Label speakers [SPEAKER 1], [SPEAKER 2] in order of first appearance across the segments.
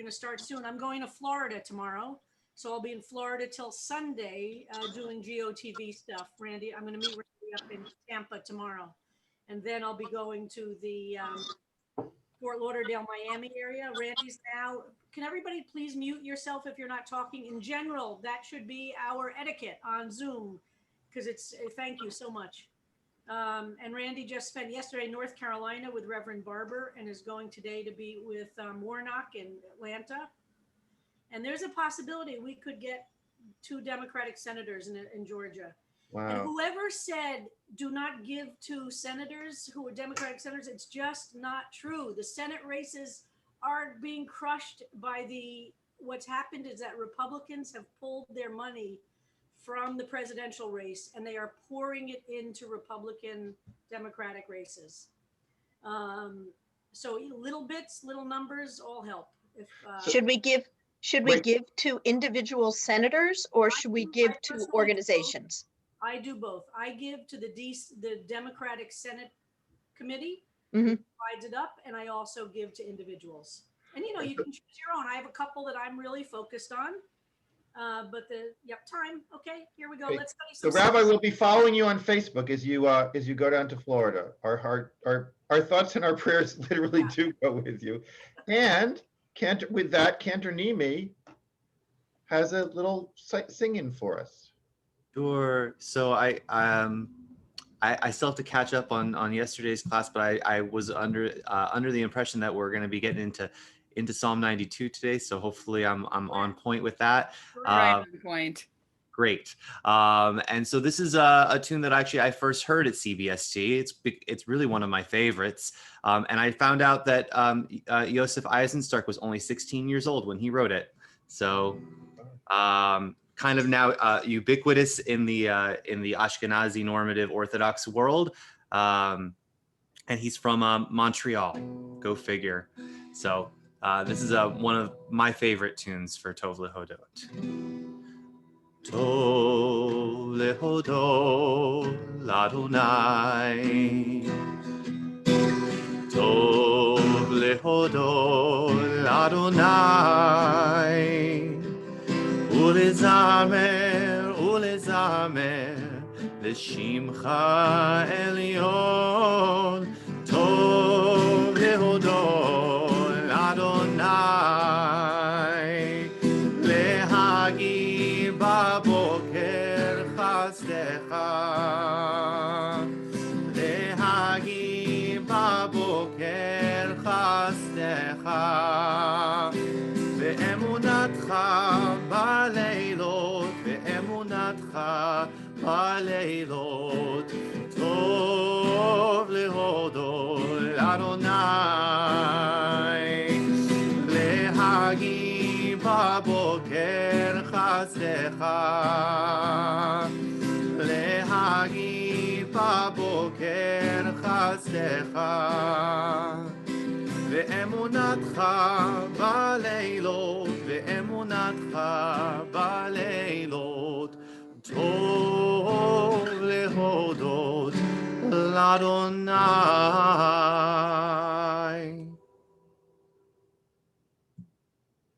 [SPEAKER 1] going to start soon. I'm going to Florida tomorrow. So I'll be in Florida till Sunday doing GOTV stuff. Randy, I'm going to meet Randy up in Tampa tomorrow. And then I'll be going to the Fort Lauderdale, Miami area. Randy's now. Can everybody please mute yourself if you're not talking? In general, that should be our etiquette on Zoom because it's, thank you so much. And Randy just spent yesterday in North Carolina with Reverend Barber and is going today to be with Warnock in Atlanta. And there's a possibility we could get 2 Democratic senators in Georgia.
[SPEAKER 2] Wow.
[SPEAKER 1] And whoever said do not give to senators who are Democratic senators, it's just not true. The Senate races are being crushed by what's happened is that Republicans have pulled their money from the presidential race and they are pouring it into Republican Democratic races. So little bits, little numbers all help. If,
[SPEAKER 3] Should we give to individual senators or should we give to organizations?
[SPEAKER 1] I do both. I give to the Democratic Senate Committee,
[SPEAKER 3] Mhm.
[SPEAKER 1] divides it up, and I also give to individuals. And you can choose your own. I have a couple that I'm really focused on. But time. Okay, here we go.
[SPEAKER 2] Okay.
[SPEAKER 1] Let's
[SPEAKER 2] So Rabbi will be following you on Facebook as you go down to Florida. Our thoughts and our prayers literally do go with you. And Cantor Nimi has a little singing for us.
[SPEAKER 4] Sure. So I still have to catch up on yesterday's class, but I was under the impression that we're going to be getting into Psalm 92 today. So hopefully I'm on point with that.
[SPEAKER 5] Right on point.
[SPEAKER 4] Great. And so this is a tune that actually I first heard at CBST. It's really one of my favorites. And I found out that Yosef Eisenstark was only 16 years old when he wrote it. So kind of now ubiquitous in the Ashkenazi normative Orthodox world. And he's from Montreal. Go figure. So this is one of my favorite tunes for Tov Lehodot. Tov lehodot l'Adonai, Tov lehodot l'Adonai, ulezamer l'shimcha elyon, Tov lehodot l'Adonai, lehagi בבוקר חסדך, להגי בבוקר חסדך, ואמונתך בלילות, ואמונתך בלילות, טוב להודות לאדוני, להגי בבוקר חסדך, להגי בבוקר חסדך, ואמונתך בלילות, ואמונתך בלילות, טוב להודות לאדוני.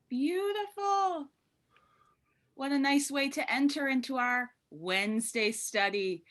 [SPEAKER 5] Beautiful. What a nice way to enter into our Wednesday study.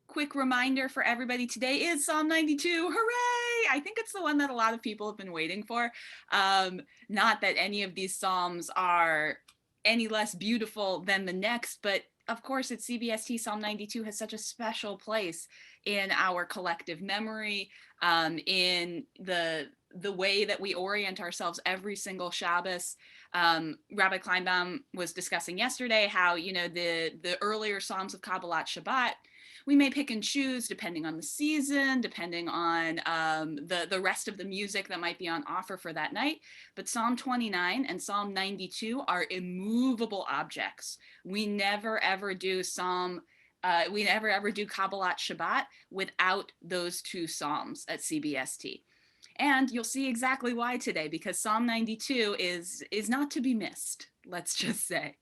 [SPEAKER 5] Quick reminder for everybody, today is Psalm 92. Hooray! I think it's the one that a lot of people have been waiting for. Not that any of these Psalms are any less beautiful than the next, but of course at CBST, Psalm 92 has such a special place in our collective memory, in the way that we orient ourselves every single Shabbos. Rabbi Kleinbaum was discussing yesterday how, the earlier Psalms of Kabbalat Shabbat, we may pick and choose depending on the season, depending on the rest of the music that might be on offer for that night. But Psalm 29 and Psalm 92 are immovable objects. We never ever do Kabbalat Shabbat without those 2 Psalms at CBST. And you'll see exactly why today, because Psalm 92 is not to be missed. let's just say.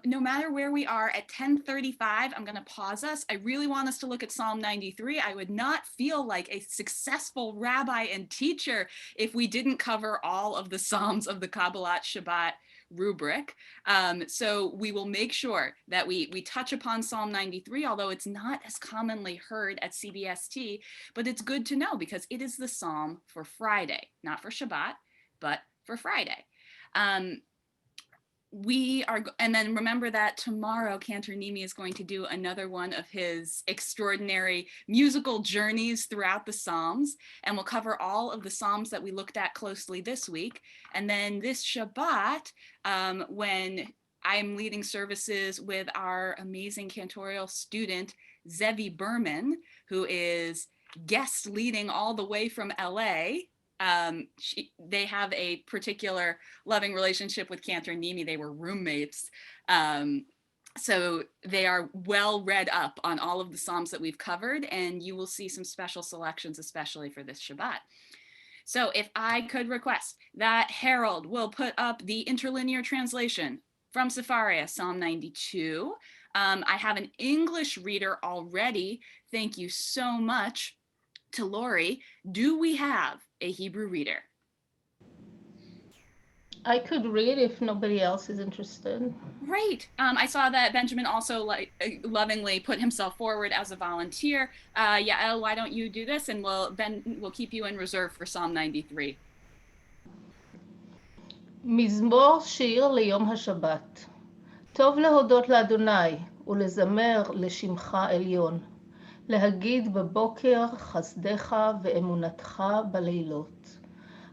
[SPEAKER 5] No matter where we are at 10:35, I'm going to pause us. I really want us to look at Psalm 93. I would not feel like a successful rabbi and teacher if we didn't cover all of the Psalms of the Kabbalat Shabbat rubric. So we will make sure that we touch upon Psalm 93, although it's not as commonly heard at CBST, but it's good to know because it is the Psalm for Friday, not for Shabbat, but for Friday. And then remember that tomorrow Cantor Nimi is going to do another one of his extraordinary musical journeys throughout the Psalms, and we'll cover all of the Psalms that we looked at closely this week. And then this Shabbat, when I'm leading services with our amazing cantorial student, Zevi Berman, who is guest leading all the way from LA. They have a particular loving relationship with Cantor Nimi. They were roommates. So they are well read up on all of the Psalms that we've covered, and you will see some special selections, especially for this Shabbat. So if I could request that Harold will put up the interlinear translation from Sepharia, Psalm 92. I have an English reader already. Thank you so much to Lori. Do we have a Hebrew reader?
[SPEAKER 6] I could read if nobody else is interested.
[SPEAKER 5] Great. I saw that Benjamin also lovingly put himself forward as a volunteer. Yael, why don't you do this, and we'll keep you in reserve for Psalm 93.
[SPEAKER 6] מזמור שיר ליום השבת. טוב להודות לאדוני ולזמר לשמך עליון. להגיד בבוקר חסדך ואמונתך בלילות.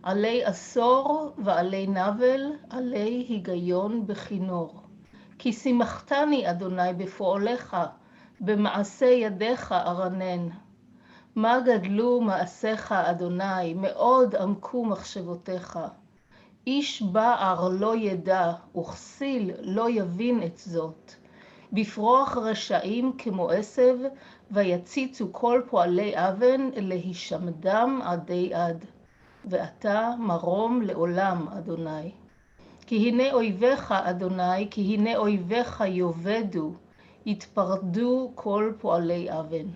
[SPEAKER 6] עלי עשור ועלי נבל, עלי היגיון בכינור. כי שימחתני אדוני בפועלך, במעשה ידיך ארנן. מה גדלו מעשיך אדוני, מאוד עמקו מחשבותיך. איש בער לא ידע, וכסיל לא יבין את זאת. בפרוח רשעים כמו עשב, ויציצו כל פועלי אבן, להישמדם עדי עד. ואתה מרום לעולם, אדוני. כי הנה אויביך, אדוני, כי הנה אויביך יאבדו, יתפרדו כל פועלי אבן.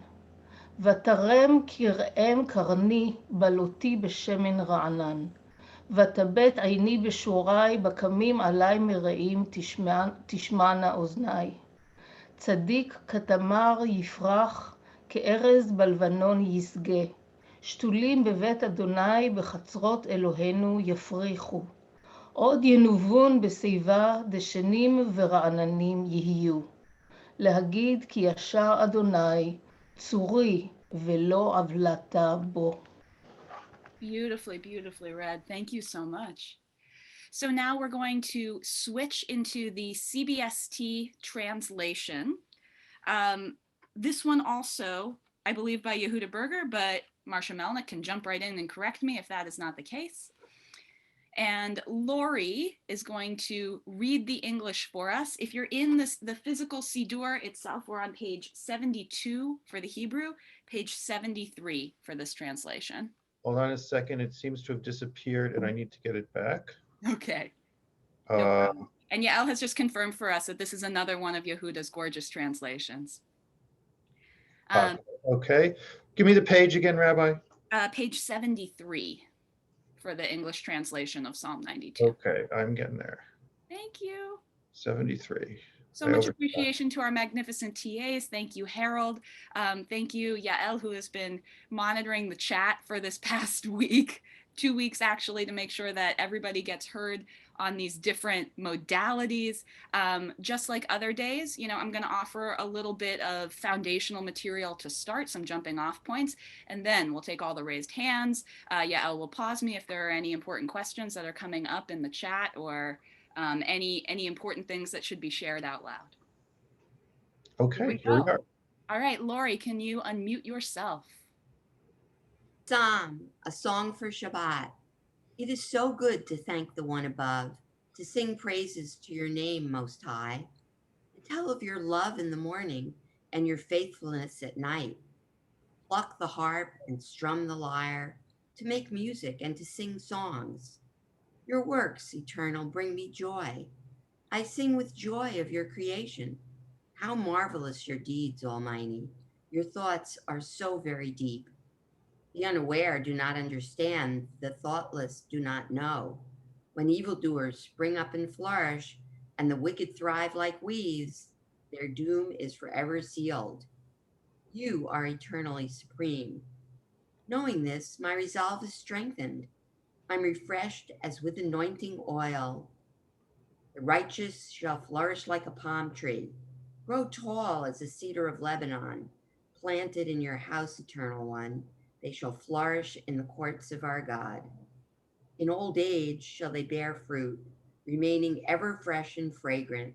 [SPEAKER 6] ותרם קראם קרני, בלותי בשמן רענן. ותבט עיני בשורי, בקמים עלי מרעים, תשמענה אוזני. צדיק כתמר יפרח, כארז בלבנון יסגה. שתולים בבית אדוני, בחצרות אלוהינו יפריחו. עוד ינובון בשיבה, דשנים ורעננים יהיו. להגיד כי ישר אדוני, צורי ולא עוולתה בו.
[SPEAKER 5] Beautifully, beautifully read. Thank you so much. So now we're going to switch into the CBST translation. This one also, I believe, by Yehuda Berger, but Marcia Melnick can jump right in and correct me if that is not the case. And Lori is going to read the English for us. If you're in the physical Siddur itself, we're on page 72 for the Hebrew, page 73 for this translation.
[SPEAKER 2] Hold on a second. It seems to have disappeared and I need to get it back.
[SPEAKER 5] Okay. No problem. And Yael has just confirmed for us that this is another one of Yehuda's gorgeous translations.
[SPEAKER 2] Okay. Give me the page again, Rabbi.
[SPEAKER 5] Page 73 for the English translation of Psalm 92.
[SPEAKER 2] Okay, I'm getting there.
[SPEAKER 5] Thank you.
[SPEAKER 2] 73.
[SPEAKER 5] So much appreciation to our magnificent TAs. Thank you, Harold. Thank you, Yael, who has been monitoring the chat for this past week, 2 weeks actually, to make sure that everybody gets heard on these different modalities. Just like other days, I'm going to offer a little bit of foundational material to start, some jumping off points, and then we'll take all the raised hands. Yael will pause me if there are any important questions that are coming up in the chat, or any important things that should be shared out loud.
[SPEAKER 2] Okay, here we are.
[SPEAKER 5] All right, Lori, can you unmute yourself?
[SPEAKER 7] Psalm, a song for Shabbat. It is so good to thank the one above, to sing praises to your name, Most High, to tell of your love in the morning and your faithfulness at night. Pluck the harp and strum the lyre, to make music and to sing songs. Your works, eternal, bring me joy. I sing with joy of your creation. How marvelous your deeds, Almighty. Your thoughts are so very deep. The unaware do not understand, the thoughtless do not know. When evildoers spring up and flourish, and the wicked thrive like weeds, their doom is forever sealed. You are eternally supreme. Knowing this, my resolve is strengthened. I'm refreshed as with anointing oil. The righteous shall flourish like a palm tree, grow tall as a cedar of Lebanon, planted in your house, eternal one. They shall flourish in the courts of our God. In old age shall they bear fruit, remaining ever fresh and fragrant,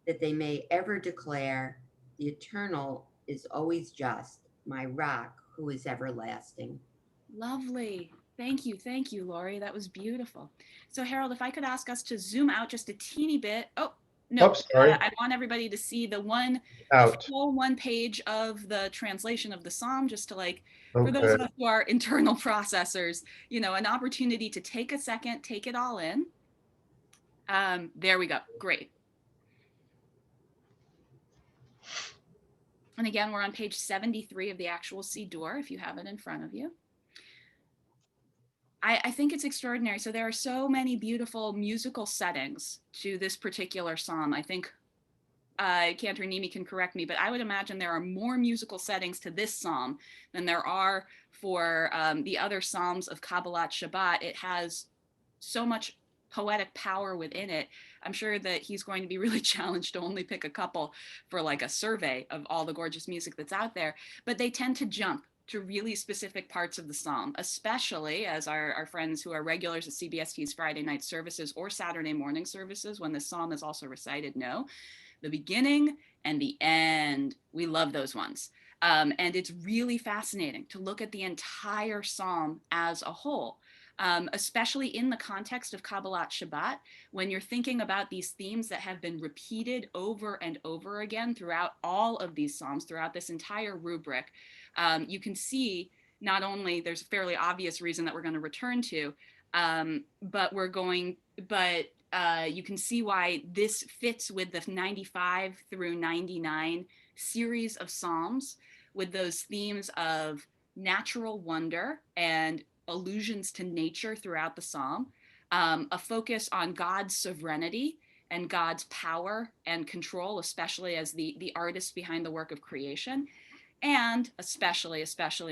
[SPEAKER 7] that they may ever declare, the eternal is always just, my rock who is everlasting.
[SPEAKER 5] Lovely. Thank you, Lori. That was beautiful. So, Harold, if I could ask us to zoom out just a teeny bit. Oh, no,
[SPEAKER 2] Oops, sorry.
[SPEAKER 5] I want everybody to see the
[SPEAKER 2] Out.
[SPEAKER 5] full one page of the translation of the psalm, just to like, for those
[SPEAKER 2] Okay.
[SPEAKER 5] of us who are internal processors, an opportunity to take a second, take it all in. There we go. Great. And again, we're on page 73 of the actual Siddur, if you have it in front of you. I think it's extraordinary. So there are so many beautiful musical settings to this particular psalm. I think Cantor Nimi can correct me, but I would imagine there are more musical settings to this psalm than there are for the other psalms of Kabbalat Shabbat. It has so much poetic power within it. I'm sure that he's going to be really challenged to only pick a couple for like a survey of all the gorgeous music that's out there, but they tend to jump to really specific parts of the psalm, especially as our friends who are regulars at CBST's Friday night services or Saturday morning services, when the psalm is also recited, know. The beginning and the end, we love those ones. And it's really fascinating to look at the entire psalm as a whole. Especially in the context of Kabbalat Shabbat, when you're thinking about these themes that have been repeated over and over again throughout all of these psalms, throughout this entire rubric, you can see not only there's a fairly obvious reason that we're going to return to, but you can see why this fits with the 95 through 99 series of psalms, with those themes of natural wonder and allusions to nature throughout the psalm, a focus on God's sovereignty and God's power and control, especially as the artist behind the work of creation, and especially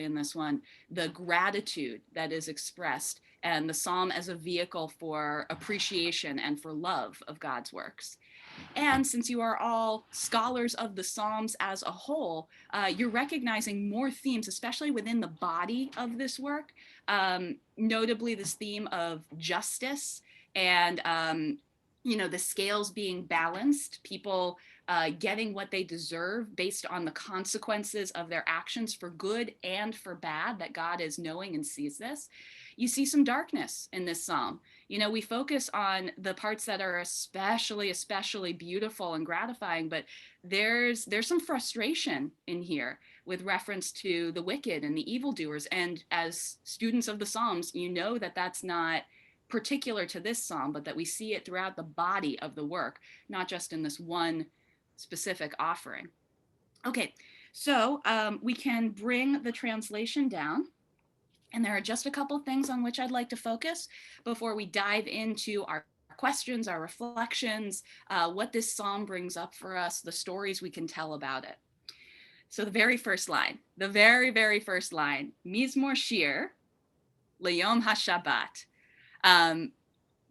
[SPEAKER 5] in this one, the gratitude that is expressed, and the psalm as a vehicle for appreciation and for love of God's works. And since you are all scholars of the Psalms as a whole, you're recognizing more themes, especially within the body of this work, notably this theme of justice and, the scales being balanced, people getting what they deserve based on the consequences of their actions for good and for bad, that God is knowing and sees this. You see some darkness in this psalm. We focus on the parts that are especially beautiful and gratifying, but there's some frustration in here with reference to the wicked and the evildoers. And as students of the Psalms, you know that that's not particular to this psalm, but that we see it throughout the body of the work, not just in this one specific offering. Okay, so we can bring the translation down. And there are just a couple things on which I'd like to focus before we dive into our questions, our reflections, what this psalm brings up for us, the stories we can tell about it. So the very first line, Mizmor Shir L'Yom HaShabbat.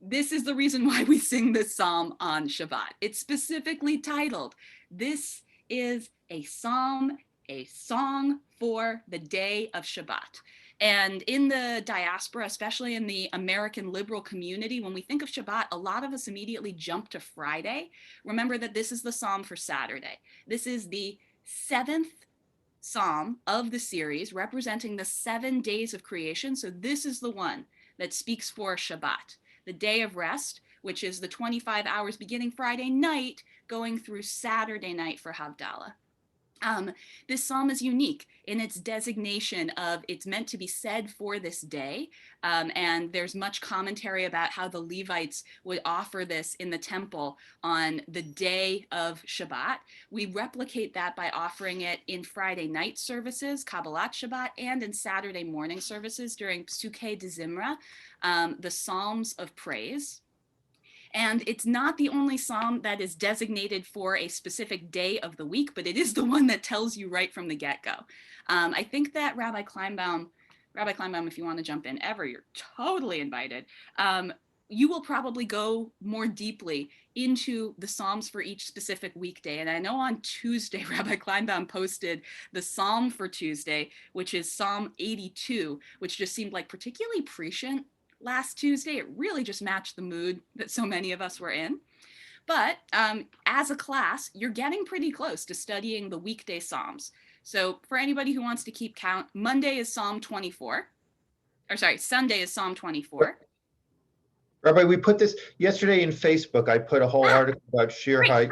[SPEAKER 5] This is the reason why we sing this psalm on Shabbat. It's specifically titled, "This is a psalm, a song for the day of Shabbat." And in the diaspora, especially in the American liberal community, when we think of Shabbat, a lot of us immediately jump to Friday. Remember that this is the psalm for Saturday. This is the 7th psalm of the series, representing the 7 days of creation. So this is the one that speaks for Shabbat, the day of rest, which is the 25 hours beginning Friday night, going through Saturday night for Havdalah. This psalm is unique in its designation of it's meant to be said for this day. And there's much commentary about how the Levites would offer this in the temple on the day of Shabbat. We replicate that by offering it in Friday night services, Kabbalat Shabbat, and in Saturday morning services during Psukei de Zimra, the Psalms of Praise. And it's not the only psalm that is designated for a specific day of the week, but it is the one that tells you right from the get-go. I think that Rabbi Kleinbaum, if you want to jump in ever, you're totally invited. You will probably go more deeply into the Psalms for each specific weekday. And I know on Tuesday, Rabbi Kleinbaum posted the Psalm for Tuesday, which is Psalm 82, which just seemed like particularly prescient last Tuesday. It really just matched the mood that so many of us were in. But as a class, you're getting pretty close to studying the weekday Psalms. So for anybody who wants to keep count, Sunday is Psalm 24.
[SPEAKER 2] Rabbi, we put this yesterday in Facebook. I put a whole article about Shir High.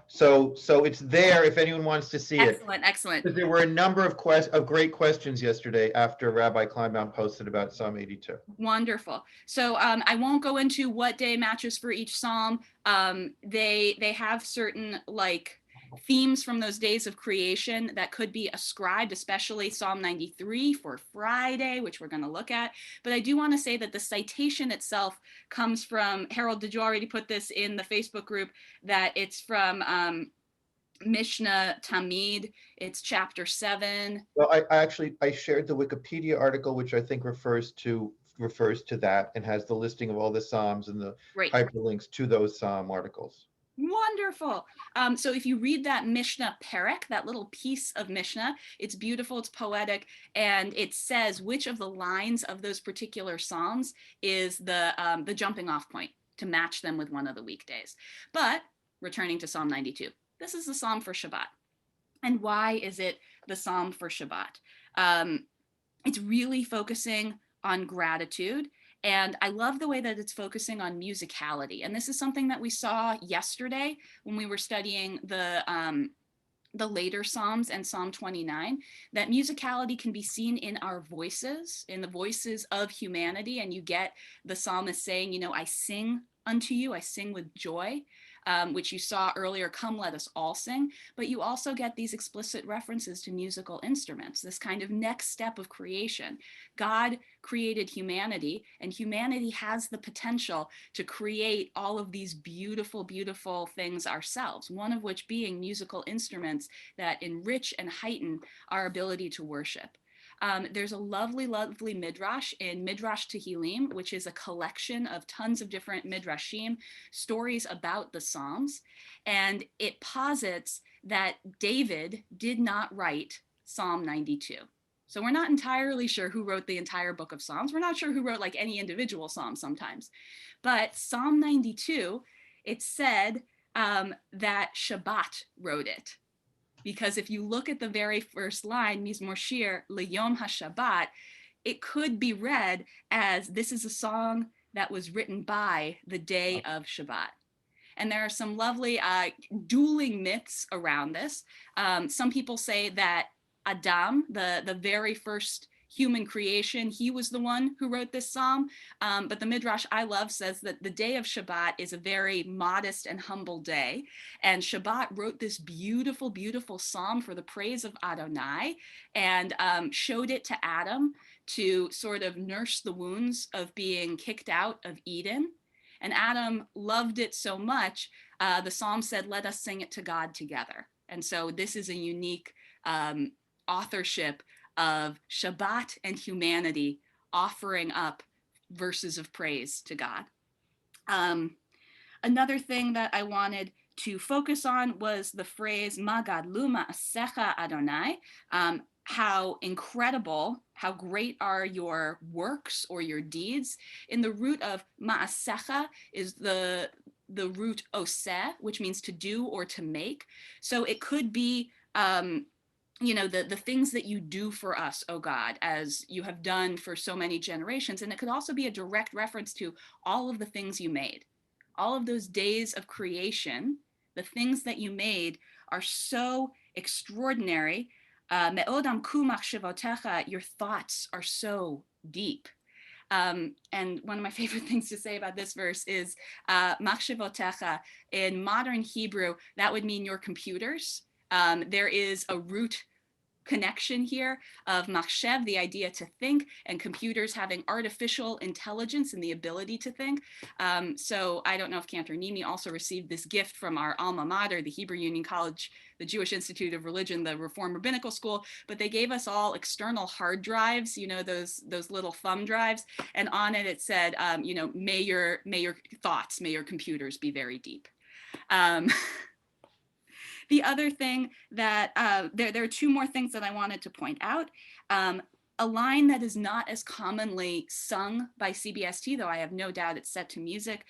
[SPEAKER 2] So it's there if anyone wants to see it.
[SPEAKER 5] Excellent.
[SPEAKER 2] Because there were a number of great questions yesterday after Rabbi Kleinbaum posted about Psalm 82.
[SPEAKER 5] Wonderful. So I won't go into what day matches for each psalm. They have certain themes from those days of creation that could be ascribed, especially Psalm 93 for Friday, which we're going to look at. But I do want to say that the citation itself comes from, Harold, did you already put this in the Facebook group, that it's from Mishnah Tamid, it's chapter 7.
[SPEAKER 2] Well, I shared the Wikipedia article, which I think refers to that and has the listing of all the Psalms and the hyperlinks to those Psalm articles.
[SPEAKER 5] Wonderful. So if you read that Mishnah Perek, that little piece of Mishnah, it's beautiful, it's poetic, and it says which of the lines of those particular Psalms is the jumping off point to match them with one of the weekdays. But returning to Psalm 92, this is the Psalm for Shabbat. And why is it the Psalm for Shabbat? It's really focusing on gratitude. And I love the way that it's focusing on musicality. And this is something that we saw yesterday when we were studying the later Psalms and Psalm 29, that musicality can be seen in our voices, in the voices of humanity. And you get the psalmist saying, I sing unto you, I sing with joy. Which you saw earlier, come let us all sing, but you also get these explicit references to musical instruments, this kind of next step of creation. God created humanity, and humanity has the potential to create all of these beautiful, beautiful things ourselves, one of which being musical instruments that enrich and heighten our ability to worship. There's a lovely, lovely midrash in Midrash Tehillim, which is a collection of tons of different midrashim, stories about the Psalms. And it posits that David did not write Psalm 92. So we're not entirely sure who wrote the entire book of Psalms. We're not sure who wrote any individual Psalm sometimes. But Psalm 92, it's said that Shabbat wrote it. Because if you look at the very first line, Mizmor Shir L'Yom HaShabbat, it could be read as this is a song that was written by the day of Shabbat. And there are some lovely dueling myths around this. Some people say that Adam, the very first human creation, he was the one who wrote this psalm. But the Midrash I love says that the day of Shabbat is a very modest and humble day. And Shabbat wrote this beautiful, beautiful psalm for the praise of Adonai and showed it to Adam to sort of nurse the wounds of being kicked out of Eden. And Adam loved it so much, the psalm said, let us sing it to God together. And so this is a unique authorship of Shabbat and humanity offering up verses of praise to God. Another thing that I wanted to focus on was the phrase Magadlu ma'asecha Adonai, how incredible, how great are your works or your deeds. In the root of ma'asecha is the root oseh, which means to do or to make. So it could be the things that you do for us, oh God, as you have done for so many generations. And it could also be a direct reference to all of the things you made. All of those days of creation, the things that you made are so extraordinary. Me'od amku machshevotecha, your thoughts are so deep. And one of my favorite things to say about this verse is machshevotecha. In modern Hebrew, that would mean your computers. There is a root connection here of machshev, the idea to think, and computers having artificial intelligence and the ability to think. So I don't know if Cantor Nimi also received this gift from our alma mater, the Hebrew Union College, the Jewish Institute of Religion, the Reform Rabbinical School, but they gave us all external hard drives, you know, those little thumb drives, and on it said, you know, may your thoughts, may your computers be very deep. The other thing that there are two more things that I wanted to point out. A line that is not as commonly sung by CBST, though I have no doubt it's set to music.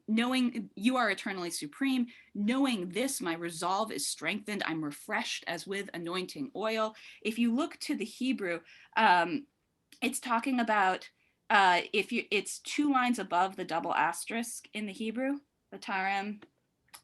[SPEAKER 5] Knowing you are eternally supreme, knowing this, my resolve is strengthened. I'm refreshed as with anointing oil. If you look to the Hebrew, it's talking about it's 2 lines above the double asterisk in the Hebrew, the Tarem.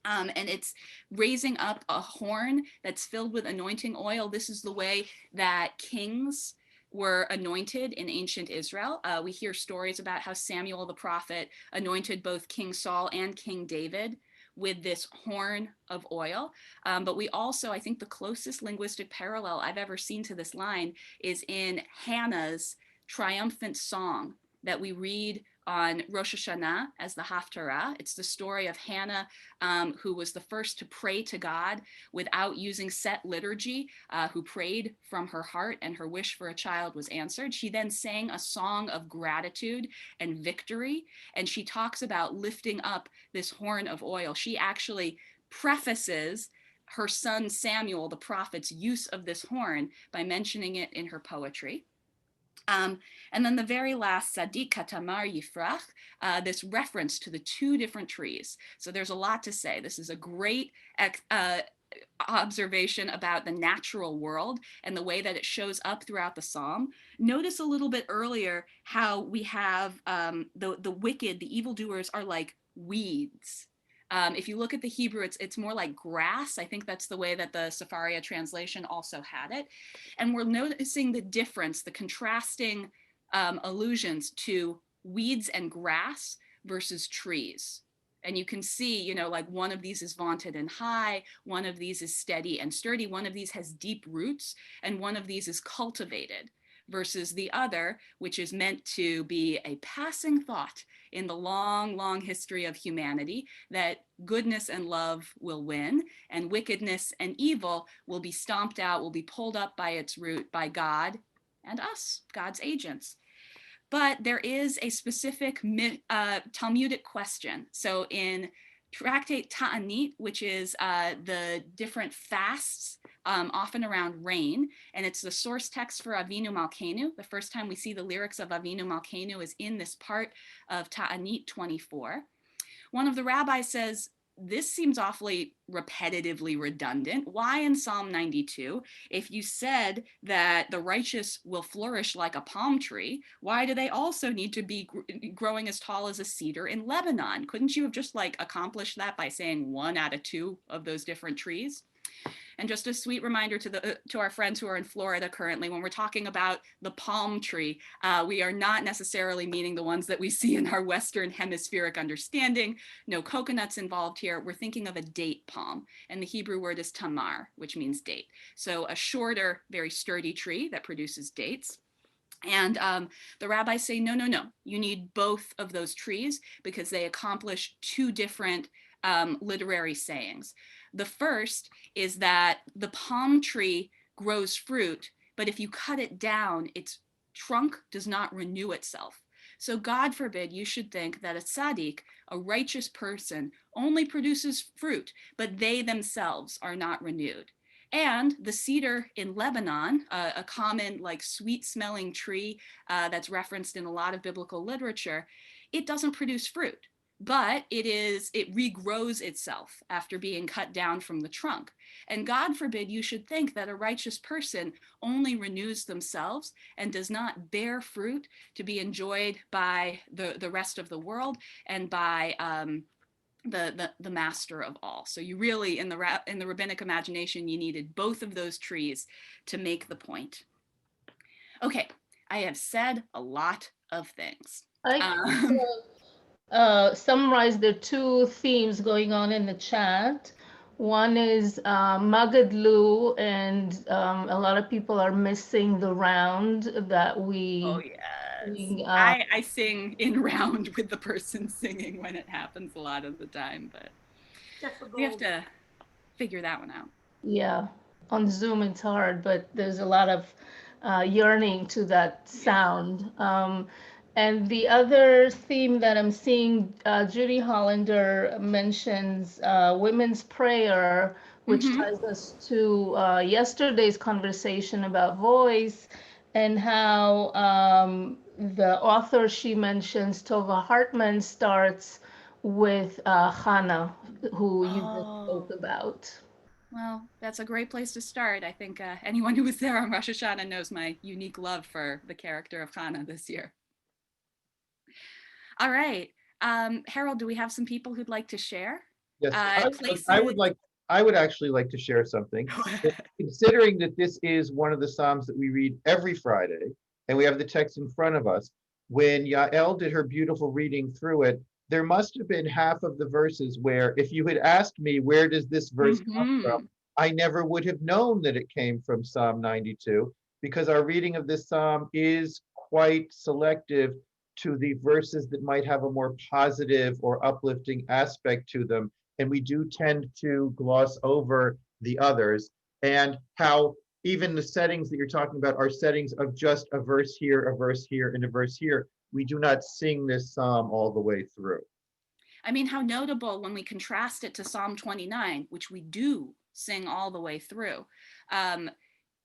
[SPEAKER 5] And it's raising up a horn that's filled with anointing oil. This is the way that kings were anointed in ancient Israel. We hear stories about how Samuel the prophet anointed both King Saul and King David with this horn of oil. But we also, I think the closest linguistic parallel I've ever seen to this line is in Hannah's triumphant song that we read on Rosh Hashanah as the Haftarah. It's the story of Hannah, who was the first to pray to God without using set liturgy, who prayed from her heart, and her wish for a child was answered. She then sang a song of gratitude and victory, and she talks about lifting up this horn of oil. She actually prefaces her son Samuel, the prophet's use of this horn by mentioning it in her poetry. And then the very last, Sadik Katamar Yifrach, this reference to the 2 different trees. So there's a lot to say. This is a great observation about the natural world and the way that it shows up throughout the psalm. Notice a little bit earlier how we have the wicked, the evildoers are like weeds. If you look at the Hebrew, it's more like grass. I think that's the way that the Sefaria translation also had it. And we're noticing the difference, the contrasting allusions to weeds and grass versus trees. And you can see, you know, like one of these is vaunted and high, one of these is steady and sturdy, one of these has deep roots, and one of these is cultivated, versus the other, which is meant to be a passing thought in the long, long history of humanity, that goodness and love will win, and wickedness and evil will be stomped out, will be pulled up by its root by God and us, God's agents. But there is a specific Talmudic question. So in Tractate Ta'anit, which is the different fasts, often around rain, and it's the source text for Avinu Malkeinu. The first time we see the lyrics of Avinu Malkeinu is in this part of Ta'anit 24. One of the rabbis says, this seems awfully repetitively redundant. Why in Psalm 92, if you said that the righteous will flourish like a palm tree, why do they also need to be growing as tall as a cedar in Lebanon? Couldn't you have just like accomplished that by saying 1 out of 2 of those different trees? And just a sweet reminder to our friends who are in Florida currently, when we're talking about the palm tree, we are not necessarily meaning the ones that we see in our Western hemispheric understanding. No coconuts involved here. We're thinking of a date palm, and the Hebrew word is tamar, which means date. So a shorter, very sturdy tree that produces dates. And the rabbis say, no, you need both of those trees because they accomplish 2 different literary sayings. The first is that the palm tree grows fruit, but if you cut it down, its trunk does not renew itself. So God forbid you should think that a tzaddik, a righteous person, only produces fruit, but they themselves are not renewed. And the cedar in Lebanon, a common like sweet smelling tree that's referenced in a lot of biblical literature, it doesn't produce fruit, but it regrows itself after being cut down from the trunk. And God forbid you should think that a righteous person only renews themselves and does not bear fruit to be enjoyed by the rest of the world and by the master of all. So you really, in the rabbinic imagination, you needed both of those trees to make the point. Okay, I have said a lot of things.
[SPEAKER 6] I summarize the two themes going on in the chat. One is Magadlu, and a lot of people are missing the round that we.
[SPEAKER 5] Oh yes,
[SPEAKER 6] sing,
[SPEAKER 5] I sing in round with the person singing when it happens a lot of the time, but
[SPEAKER 1] Except for
[SPEAKER 5] we have
[SPEAKER 1] gold.
[SPEAKER 5] to figure that one out.
[SPEAKER 6] Yeah, on Zoom it's hard, but there's a lot of yearning to that sound. And the other theme that I'm seeing, Judy Hollander mentions women's prayer, which ties us to yesterday's conversation about voice, and how the author she mentions, Tova Hartman, starts with Hannah, who you just spoke about.
[SPEAKER 5] Well, that's a great place to start. I think anyone who was there on Rosh Hashanah knows my unique love for the character of Hannah this year. All right. Harold, do we have some people who'd like to share?
[SPEAKER 2] Yes,
[SPEAKER 5] Places.
[SPEAKER 2] I would actually like to share something. Considering that this is one of the Psalms that we read every Friday, and we have the text in front of us, when Yael did her beautiful reading through it, there must have been half of the verses where if you had asked me, where does this verse come from? I never would have known that it came from Psalm 92, because our reading of this Psalm is quite selective to the verses that might have a more positive or uplifting aspect to them. And we do tend to gloss over the others, and how even the settings that you're talking about are settings of just a verse here, and a verse here. We do not sing this psalm all the way through.
[SPEAKER 5] I mean, how notable when we contrast it to Psalm 29, which we do sing all the way through.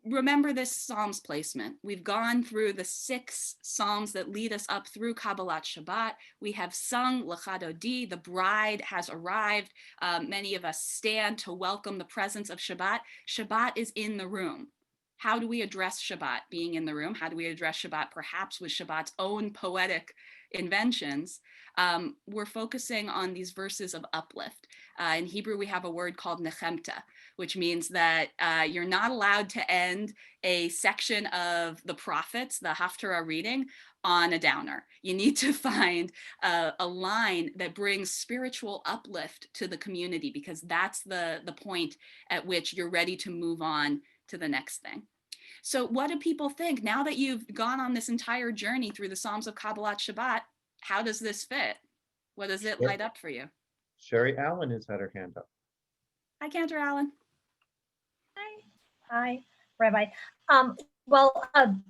[SPEAKER 5] Remember this Psalms placement. We've gone through the 6 Psalms that lead us up through Kabbalat Shabbat. We have sung Lecha Dodi, the bride has arrived. Many of us stand to welcome the presence of Shabbat. Shabbat is in the room. How do we address Shabbat being in the room? How do we address Shabbat perhaps with Shabbat's own poetic inventions? We're focusing on these verses of uplift. In Hebrew, we have a word called nechemta, which means that you're not allowed to end a section of the prophets, the Haftarah reading, on a downer. You need to find a line that brings spiritual uplift to the community, because that's the point at which you're ready to move on to the next thing. So what do people think now that you've gone on this entire journey through the Psalms of Kabbalat Shabbat? How does this fit? What does it light up for you?
[SPEAKER 2] Sherry Allen has had her hand up.
[SPEAKER 5] Hi, Cantor Allen.
[SPEAKER 8] Hi, Rabbi. Well, I'm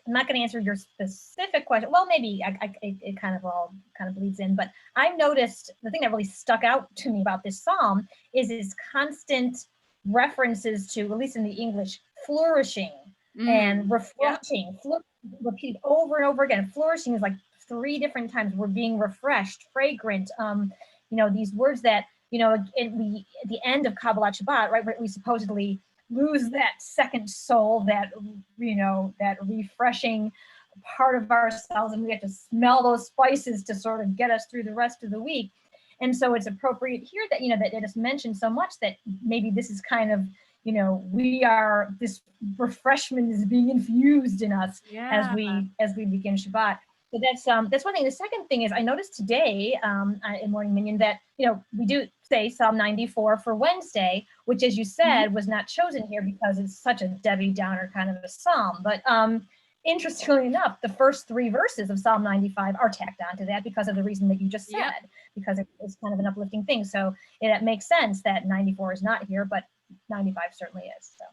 [SPEAKER 8] not going to answer your specific question. Well, maybe it kind of all kind of bleeds in, but I've noticed the thing that really stuck out to me about this psalm is its constant references to, at least in the English, flourishing and refreshing, repeated over and over again. Flourishing is like 3 different times. We're being refreshed, fragrant. These words that, at the end of Kabbalat Shabbat, right, we supposedly lose that second soul, that that refreshing part of ourselves, and we have to smell those spices to sort of get us through the rest of the week. And so it's appropriate here that that it is mentioned so much that maybe this is kind of this refreshment is being infused in us as we begin Shabbat. So that's one thing. The second thing is, I noticed today in Morning Minion that we do say Psalm 94 for Wednesday, which, as you said, was not chosen here because it's such a Debbie Downer kind of a psalm. But interestingly enough, the first 3 verses of Psalm 95 are tacked onto that because of the reason that you just said, because it's kind of an uplifting thing. So it makes sense that 94 is not here, but 95 certainly is. So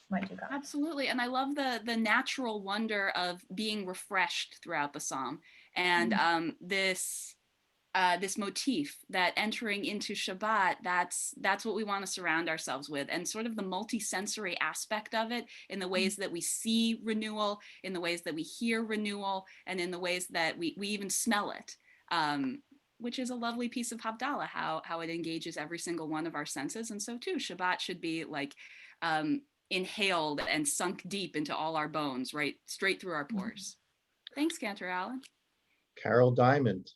[SPEAKER 8] my 2 comments.
[SPEAKER 5] Absolutely. And I love the natural wonder of being refreshed throughout the psalm, and this motif that entering into Shabbat, that's what we want to surround ourselves with, and sort of the multi-sensory aspect of it, in the ways that we see renewal, in the ways that we hear renewal, and in the ways that we even smell it, which is a lovely piece of Havdalah, how it engages every single one of our senses. And so too, Shabbat should be like inhaled and sunk deep into all our bones, right straight through our pores. Thanks, Cantor Allen.
[SPEAKER 2] Carol Diamond.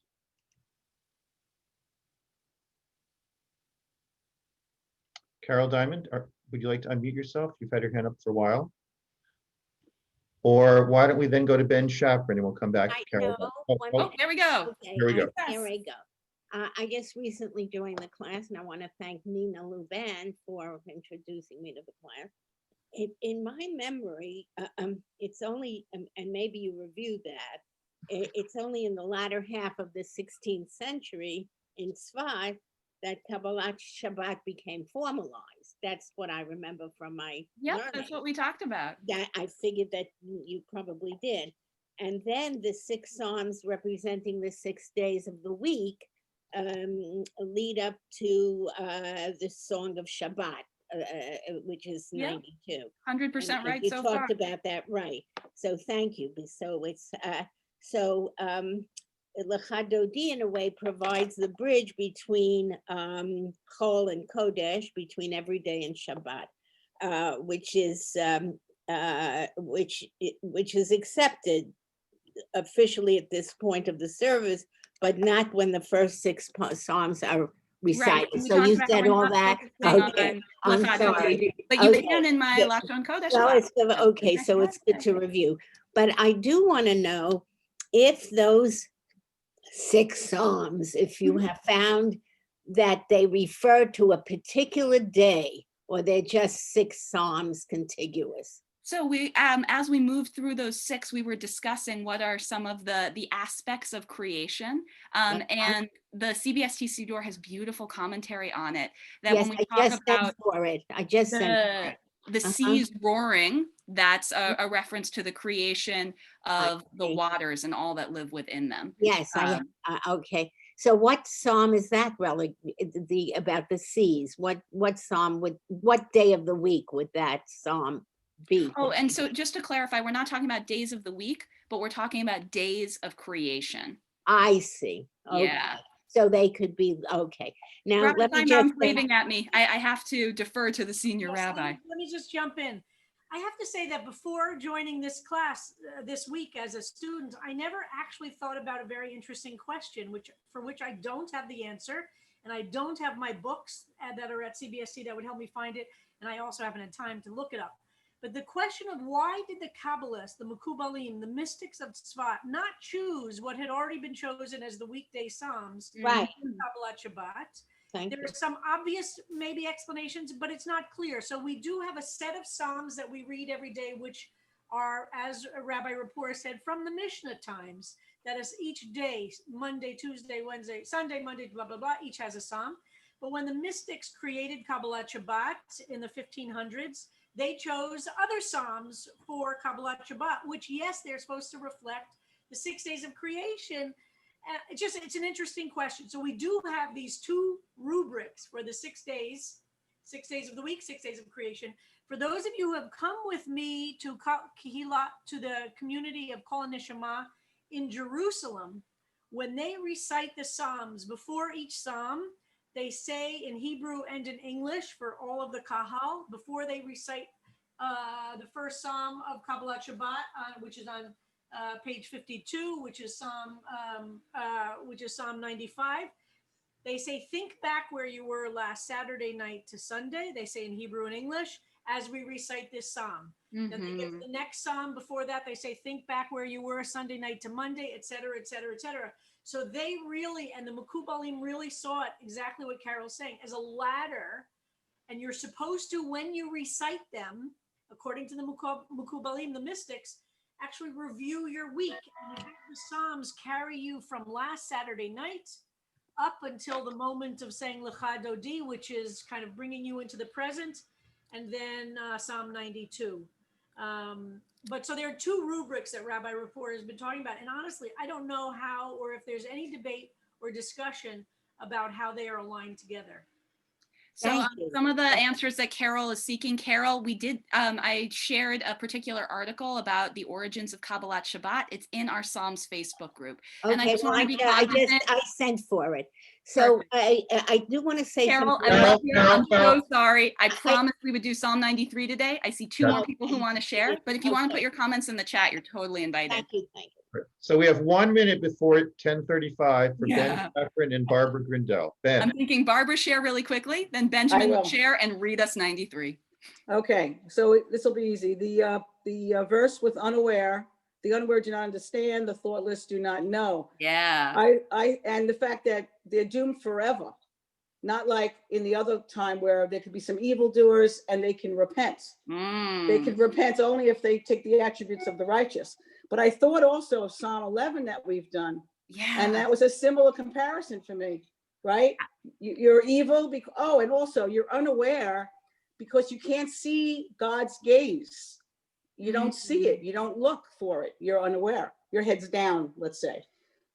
[SPEAKER 2] Carol Diamond, would you like to unmute yourself? You've had your hand up for a while. Or why don't we then go to Ben Shafran and we'll come back to Carol.
[SPEAKER 5] Oh, there we go.
[SPEAKER 9] Okay,
[SPEAKER 2] Here we go.
[SPEAKER 9] There we go. I just recently joined the class, and I want to thank Nina Luban for introducing me to the class. In my memory, it's only, and maybe you reviewed that, it's only in the latter half of the 16th century in Tzfat that Kabbalat Shabbat became formalized. That's what I remember from my
[SPEAKER 5] Yep,
[SPEAKER 9] learning.
[SPEAKER 5] that's what we talked about.
[SPEAKER 9] That I figured that you probably did. And then the 6 Psalms representing the 6 days of the week lead up to the Song of Shabbat, which is
[SPEAKER 5] Yeah.
[SPEAKER 9] 92.
[SPEAKER 5] 100%
[SPEAKER 9] And
[SPEAKER 5] right
[SPEAKER 9] you
[SPEAKER 5] so far.
[SPEAKER 9] talked about that, right? So thank you. So it's Lecha Dodi in a way provides the bridge between Chol and Kodesh, between every day and Shabbat, which is accepted officially at this point of the service, but not when the first 6 Psalms are recited.
[SPEAKER 5] We
[SPEAKER 9] So
[SPEAKER 5] talked
[SPEAKER 9] you
[SPEAKER 5] about
[SPEAKER 9] said
[SPEAKER 5] we're
[SPEAKER 9] all
[SPEAKER 5] not
[SPEAKER 9] that.
[SPEAKER 5] focusing
[SPEAKER 9] Okay,
[SPEAKER 5] on
[SPEAKER 9] I'm
[SPEAKER 5] Lecha
[SPEAKER 9] sorry.
[SPEAKER 5] Dodi, but you
[SPEAKER 9] Okay.
[SPEAKER 5] can in my
[SPEAKER 9] Yeah.
[SPEAKER 5] Lashon Kodesh
[SPEAKER 9] Well,
[SPEAKER 5] class.
[SPEAKER 9] okay, so it's good to review. But I do want to know if those 6 Psalms, if you have found that they refer to a particular day, or they're just 6 Psalms contiguous.
[SPEAKER 5] So we, as we moved through those 6, we were discussing what are some of the aspects of creation, and the CBST Siddur has beautiful commentary on it. That
[SPEAKER 9] Yes,
[SPEAKER 5] when we
[SPEAKER 9] I
[SPEAKER 5] talk
[SPEAKER 9] just
[SPEAKER 5] about
[SPEAKER 9] sent for it. I just sent for it.
[SPEAKER 5] the seas roaring, that's a reference to the creation of the
[SPEAKER 9] see.
[SPEAKER 5] waters and all that live within them.
[SPEAKER 9] Yes, okay. So what psalm is that about the seas? What psalm what day of the week would that psalm be?
[SPEAKER 5] Oh, and so just to clarify, we're not talking about days of the week, but we're talking about days of creation.
[SPEAKER 9] I see. Okay.
[SPEAKER 5] Yeah.
[SPEAKER 9] So they could be, okay. Now,
[SPEAKER 5] Rabbi
[SPEAKER 9] let me
[SPEAKER 5] Kleinbaum's
[SPEAKER 9] just say,
[SPEAKER 5] waving at me. I have to defer to the senior
[SPEAKER 1] Yes,
[SPEAKER 5] rabbi.
[SPEAKER 1] let me just jump in. I have to say that before joining this class this week as a student, I never actually thought about a very interesting question, for which I don't have the answer, and I don't have my books that are at CBST that would help me find it, and I also haven't had time to look it up. But the question of why did the Kabbalists, the Mekubalim, the mystics of Tzfat, not choose what had already been chosen as the weekday Psalms,
[SPEAKER 9] right,
[SPEAKER 1] Kabbalat Shabbat?
[SPEAKER 9] thank
[SPEAKER 1] There
[SPEAKER 9] you.
[SPEAKER 1] are some obvious maybe explanations, but it's not clear. So we do have a set of Psalms that we read every day, which are, as Rabbi Rapport said, from the Mishnah times. That is each day, Monday, Tuesday, Wednesday, Sunday, Monday, blah, blah, blah, each has a Psalm. But when the mystics created Kabbalat Shabbat in the 1500s, they chose other Psalms for Kabbalat Shabbat, which, yes, they're supposed to reflect the 6 days of creation. It's an interesting question. So we do have these 2 rubrics for the 6 days of the week, 6 days of creation. For those of you who have come with me to Kehillah, to the community of Kol Neshama in Jerusalem, when they recite the Psalms, before each Psalm, they say in Hebrew and in English for all of the Kahal, before they recite the first Psalm of Kabbalat Shabbat, which is on page 52, which is Psalm 95. They say, think back where you were last Saturday night to Sunday. They say in Hebrew and English, as we recite this Psalm. Then they get to the next Psalm. Before that, they say, think back where you were Sunday night to Monday, et cetera, et cetera, et cetera. So they really, and the Mekubalim really saw it, exactly what Carol's saying, as a ladder. And you're supposed to, when you recite them, according to the Mekubalim, the mystics, actually review your week. And have the Psalms carry you from last Saturday night up until the moment of saying Lecha Dodi, which is kind of bringing you into the present, and then Psalm 92. But so there are 2 rubrics that Rabbi Rapport has been talking about. And honestly, I don't know how, or if there's any debate or discussion about how they are aligned together.
[SPEAKER 5] So some of the answers that Carol is seeking, Carol, we did, I shared a particular article about the origins of Kabbalat Shabbat. It's in our Psalms Facebook group.
[SPEAKER 9] Okay,
[SPEAKER 5] And I just want to be
[SPEAKER 9] I
[SPEAKER 5] cognizant.
[SPEAKER 9] sent for it. So I do want to say
[SPEAKER 5] Carol,
[SPEAKER 9] something.
[SPEAKER 5] I love you. I'm
[SPEAKER 2] Carol.
[SPEAKER 5] so sorry. I promised we would do Psalm 93 today. I see 2 more
[SPEAKER 9] Okay.
[SPEAKER 5] people who want to share, but if you want to put your comments in the chat, you're totally invited.
[SPEAKER 9] Thank you, thank you.
[SPEAKER 2] So we have 1 minute before 10:35 for Ben
[SPEAKER 5] Yeah.
[SPEAKER 2] Catherine and Barbara Grindel. Ben.
[SPEAKER 5] I'm thinking Barbara share really quickly, then Benjamin will
[SPEAKER 10] will.
[SPEAKER 5] share and read us 93.
[SPEAKER 10] Okay, so this will be easy. The verse with unaware, the unaware do not understand, the thoughtless do not know.
[SPEAKER 5] Yeah.
[SPEAKER 10] And the fact that they're doomed forever, not like in the other time where there could be some evildoers and they can repent. They can repent only if they take the attributes of the righteous. But I thought also of Psalm 11 that we've done.
[SPEAKER 5] Yeah.
[SPEAKER 10] And that was a similar comparison for me, right? You're evil, and also you're unaware because you can't see God's gaze. You don't see it. You don't look for it. You're unaware. Your head's down, let's say.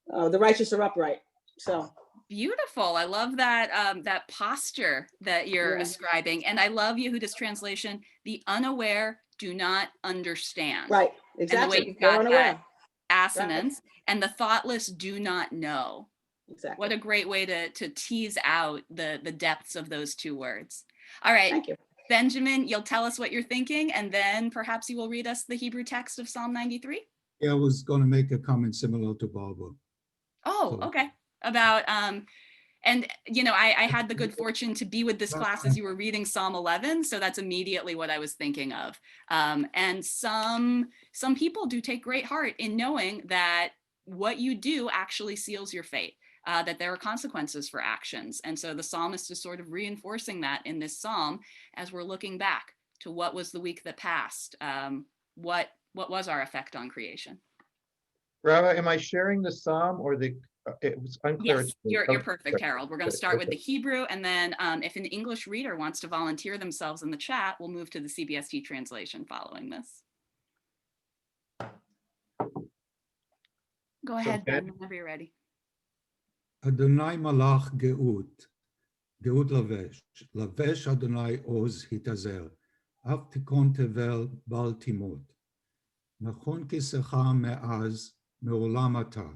[SPEAKER 10] The righteous are upright. So
[SPEAKER 5] beautiful. I love that that posture that you're ascribing. And I love Yehuda's translation, the unaware do not understand.
[SPEAKER 10] Right, exactly.
[SPEAKER 5] And the way you've got that assonance, and the thoughtless do not know.
[SPEAKER 10] Exactly.
[SPEAKER 5] What a great way to tease out the depths of those two words. All right.
[SPEAKER 10] Thank you.
[SPEAKER 5] Benjamin, you'll tell us what you're thinking, and then perhaps you will read us the Hebrew text of Psalm 93.
[SPEAKER 11] Yeah, I was going to make a comment similar to Barbara.
[SPEAKER 5] Oh, okay. About, and you know, I had the good fortune to be with this class as you were reading Psalm 11, so that's immediately what I was thinking of. And some people do take great heart in knowing that what you do actually seals your fate. That there are consequences for actions. And so the psalmist is sort of reinforcing that in this psalm as we're looking back to what was the week that passed, what was our effect on creation.
[SPEAKER 2] Rabbi, am I sharing the psalm or it was unclear?
[SPEAKER 5] Yes, you're perfect, Harold. We're going to start with the Hebrew, and then if an English reader wants to volunteer themselves in the chat, we'll move to the CBST translation following this. Go ahead, Ben, whenever you're ready.
[SPEAKER 11] אדוני מלאך גאות, גאות לבש, לבש אדוני עוז התאזר, אף תיכון תבל בל תימות. נכון כיסך מאז, מעולם אתה.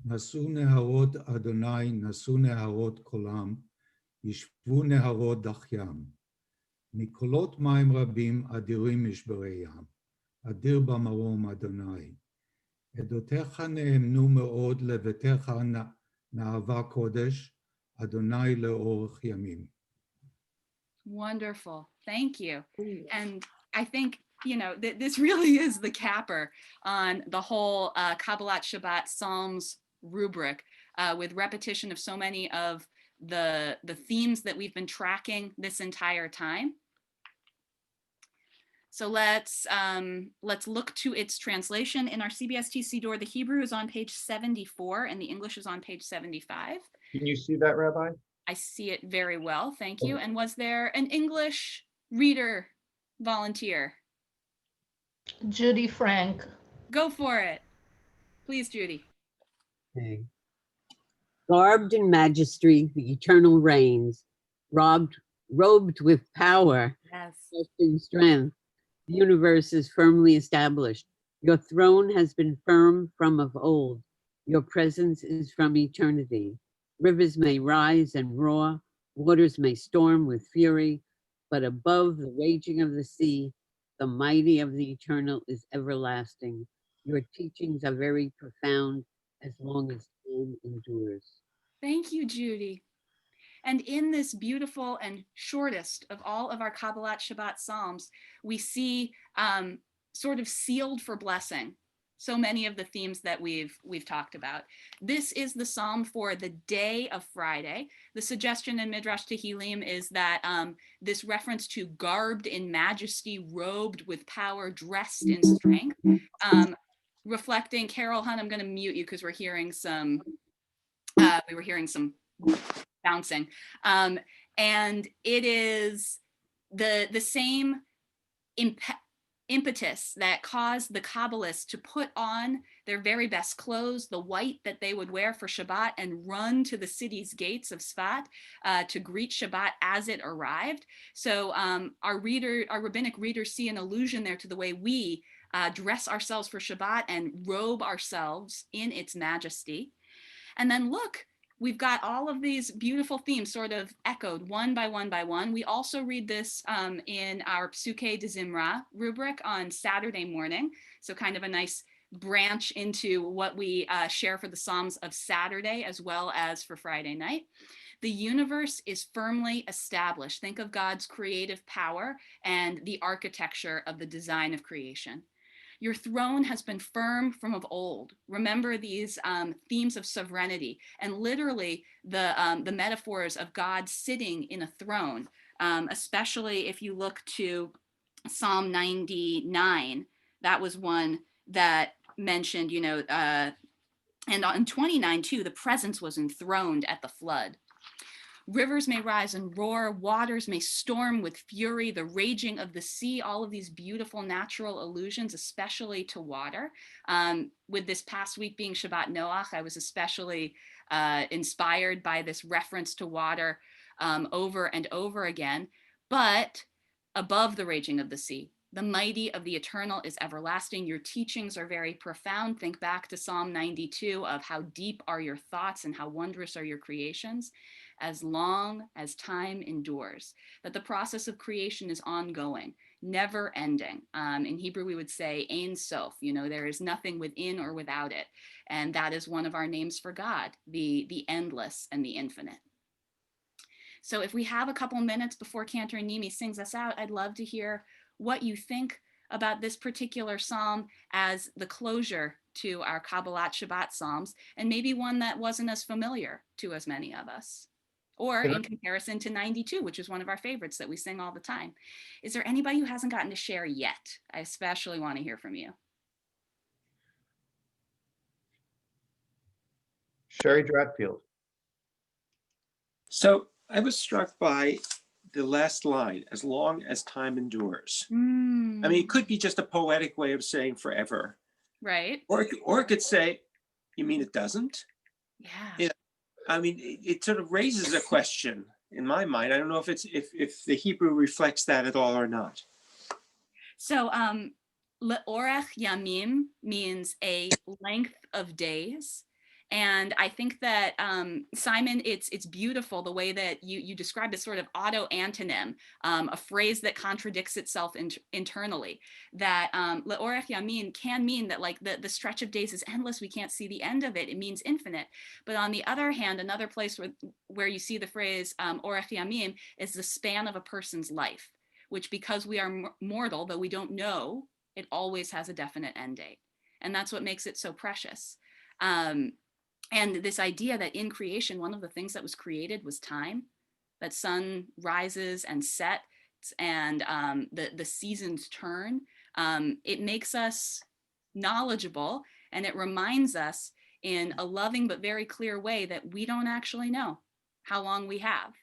[SPEAKER 11] נשאו נהרות אדוני, נשאו נהרות קולם, ישבו נהרות דחיים. מקולות מים רבים אדירים משברי ים, אדיר במרום אדוני. עדותיך נאמנו מאוד, לביתך נאווה קודש, אדוני לאורך ימים.
[SPEAKER 5] Wonderful. Thank you. And I think, you know, this really is the capper on the whole Kabbalat Shabbat Psalms rubric with repetition of so many of the themes that we've been tracking this entire time. So let's look to its translation in our CBST Siddur. The Hebrew is on page 74 and the English is on page 75.
[SPEAKER 2] Can you see that, Rabbi?
[SPEAKER 5] I see it very well, thank you. And was there an English reader volunteer?
[SPEAKER 6] Judy Frank.
[SPEAKER 5] Go for it. Please, Judy.
[SPEAKER 12] Okay. Garbed in majesty, the eternal reigns, robed with power,
[SPEAKER 5] yes,
[SPEAKER 12] and strength. The universe is firmly established. Your throne has been firm from of old. Your presence is from eternity. Rivers may rise and roar, waters may storm with fury, but above the raging of the sea, the mighty of the eternal is everlasting. Your teachings are very profound as long as time endures.
[SPEAKER 5] Thank you, Judy. And in this beautiful and shortest of all of our Kabbalat Shabbat Psalms, we see sort of sealed for blessing so many of the themes that we've talked about. This is the psalm for the day of Friday. The suggestion in Midrash Tehillim is that this reference to garbed in majesty, robed with power, dressed in strength, reflecting, Carol Hunt, I'm going to mute you because we're hearing some, we were hearing some bouncing. And it is the same impetus that caused the Kabbalists to put on their very best clothes, the white that they would wear for Shabbat, and run to the city's gates of Sfat to greet Shabbat as it arrived. So our rabbinic readers see an allusion there to the way we dress ourselves for Shabbat and robe ourselves in its majesty. And then look, we've got all of these beautiful themes sort of echoed one by one by one. We also read this in our Psuke de Zimra rubric on Saturday morning. So kind of a nice branch into what we share for the Psalms of Saturday as well as for Friday night. The universe is firmly established. Think of God's creative power and the architecture of the design of creation. Your throne has been firm from of old. Remember these themes of sovereignty and literally the metaphors of God sitting in a throne, especially if you look to Psalm 99. That was one that mentioned, and on 29 too, the presence was enthroned at the flood. Rivers may rise and roar, waters may storm with fury, the raging of the sea, all of these beautiful natural allusions, especially to water. With this past week being Shabbat Noach, I was especially inspired by this reference to water over and over again. But above the raging of the sea, the mighty of the eternal is everlasting. Your teachings are very profound. Think back to Psalm 92 of how deep are your thoughts and how wondrous are your creations. As long as time endures, that the process of creation is ongoing, never ending. In Hebrew, we would say Ein Sof, there is nothing within or without it. And that is one of our names for God, the endless and the infinite. So if we have a couple minutes before Cantor and Nimi sings us out, I'd love to hear what you think about this particular psalm as the closure to our Kabbalat Shabbat psalms, and maybe one that wasn't as familiar to as many of us. Or in comparison to 92, which is one of our favorites that we sing all the time. Is there anybody who hasn't gotten to share yet? I especially want to hear from you.
[SPEAKER 2] Sherry Dratfield.
[SPEAKER 13] So I was struck by the last line, as long as time endures. I mean, it could be just a poetic way of saying forever.
[SPEAKER 5] Right.
[SPEAKER 13] Or it could say, you mean it doesn't?
[SPEAKER 5] Yeah.
[SPEAKER 13] I mean, it sort of raises a question in my mind. I don't know if if the Hebrew reflects that at all or not.
[SPEAKER 5] So le'orech yamim means a length of days. And I think that, Simon, it's beautiful the way that you describe this sort of auto-antonym, a phrase that contradicts itself internally, that le'orech yamin can mean that like the stretch of days is endless, we can't see the end of it, it means infinite. But on the other hand, another place where you see the phrase orech yamim is the span of a person's life, which because we are mortal, though we don't know, it always has a definite end date. And that's what makes it so precious. And this idea that in creation, one of the things that was created was time, that sun rises and sets and the seasons turn. It makes us knowledgeable, and it reminds us in a loving but very clear way that we don't actually know how long we have.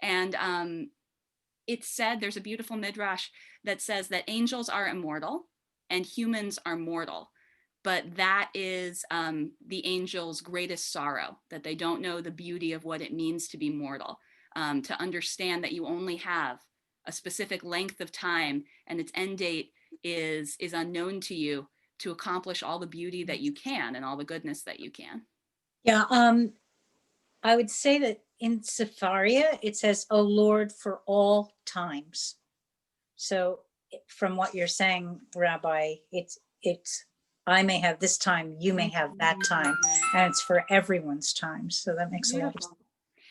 [SPEAKER 5] And it's said, there's a beautiful midrash that says that angels are immortal and humans are mortal. But that is the angels' greatest sorrow, that they don't know the beauty of what it means to be mortal, to understand that you only have a specific length of time and its end date is unknown to you to accomplish all the beauty that you can and all the goodness that you can.
[SPEAKER 8] Yeah, I would say that in Sepharia, it says, "O Lord, for all times." So from what you're saying, Rabbi, it's I may have this time, you may have that time, and it's for everyone's time. So that makes a lot of sense.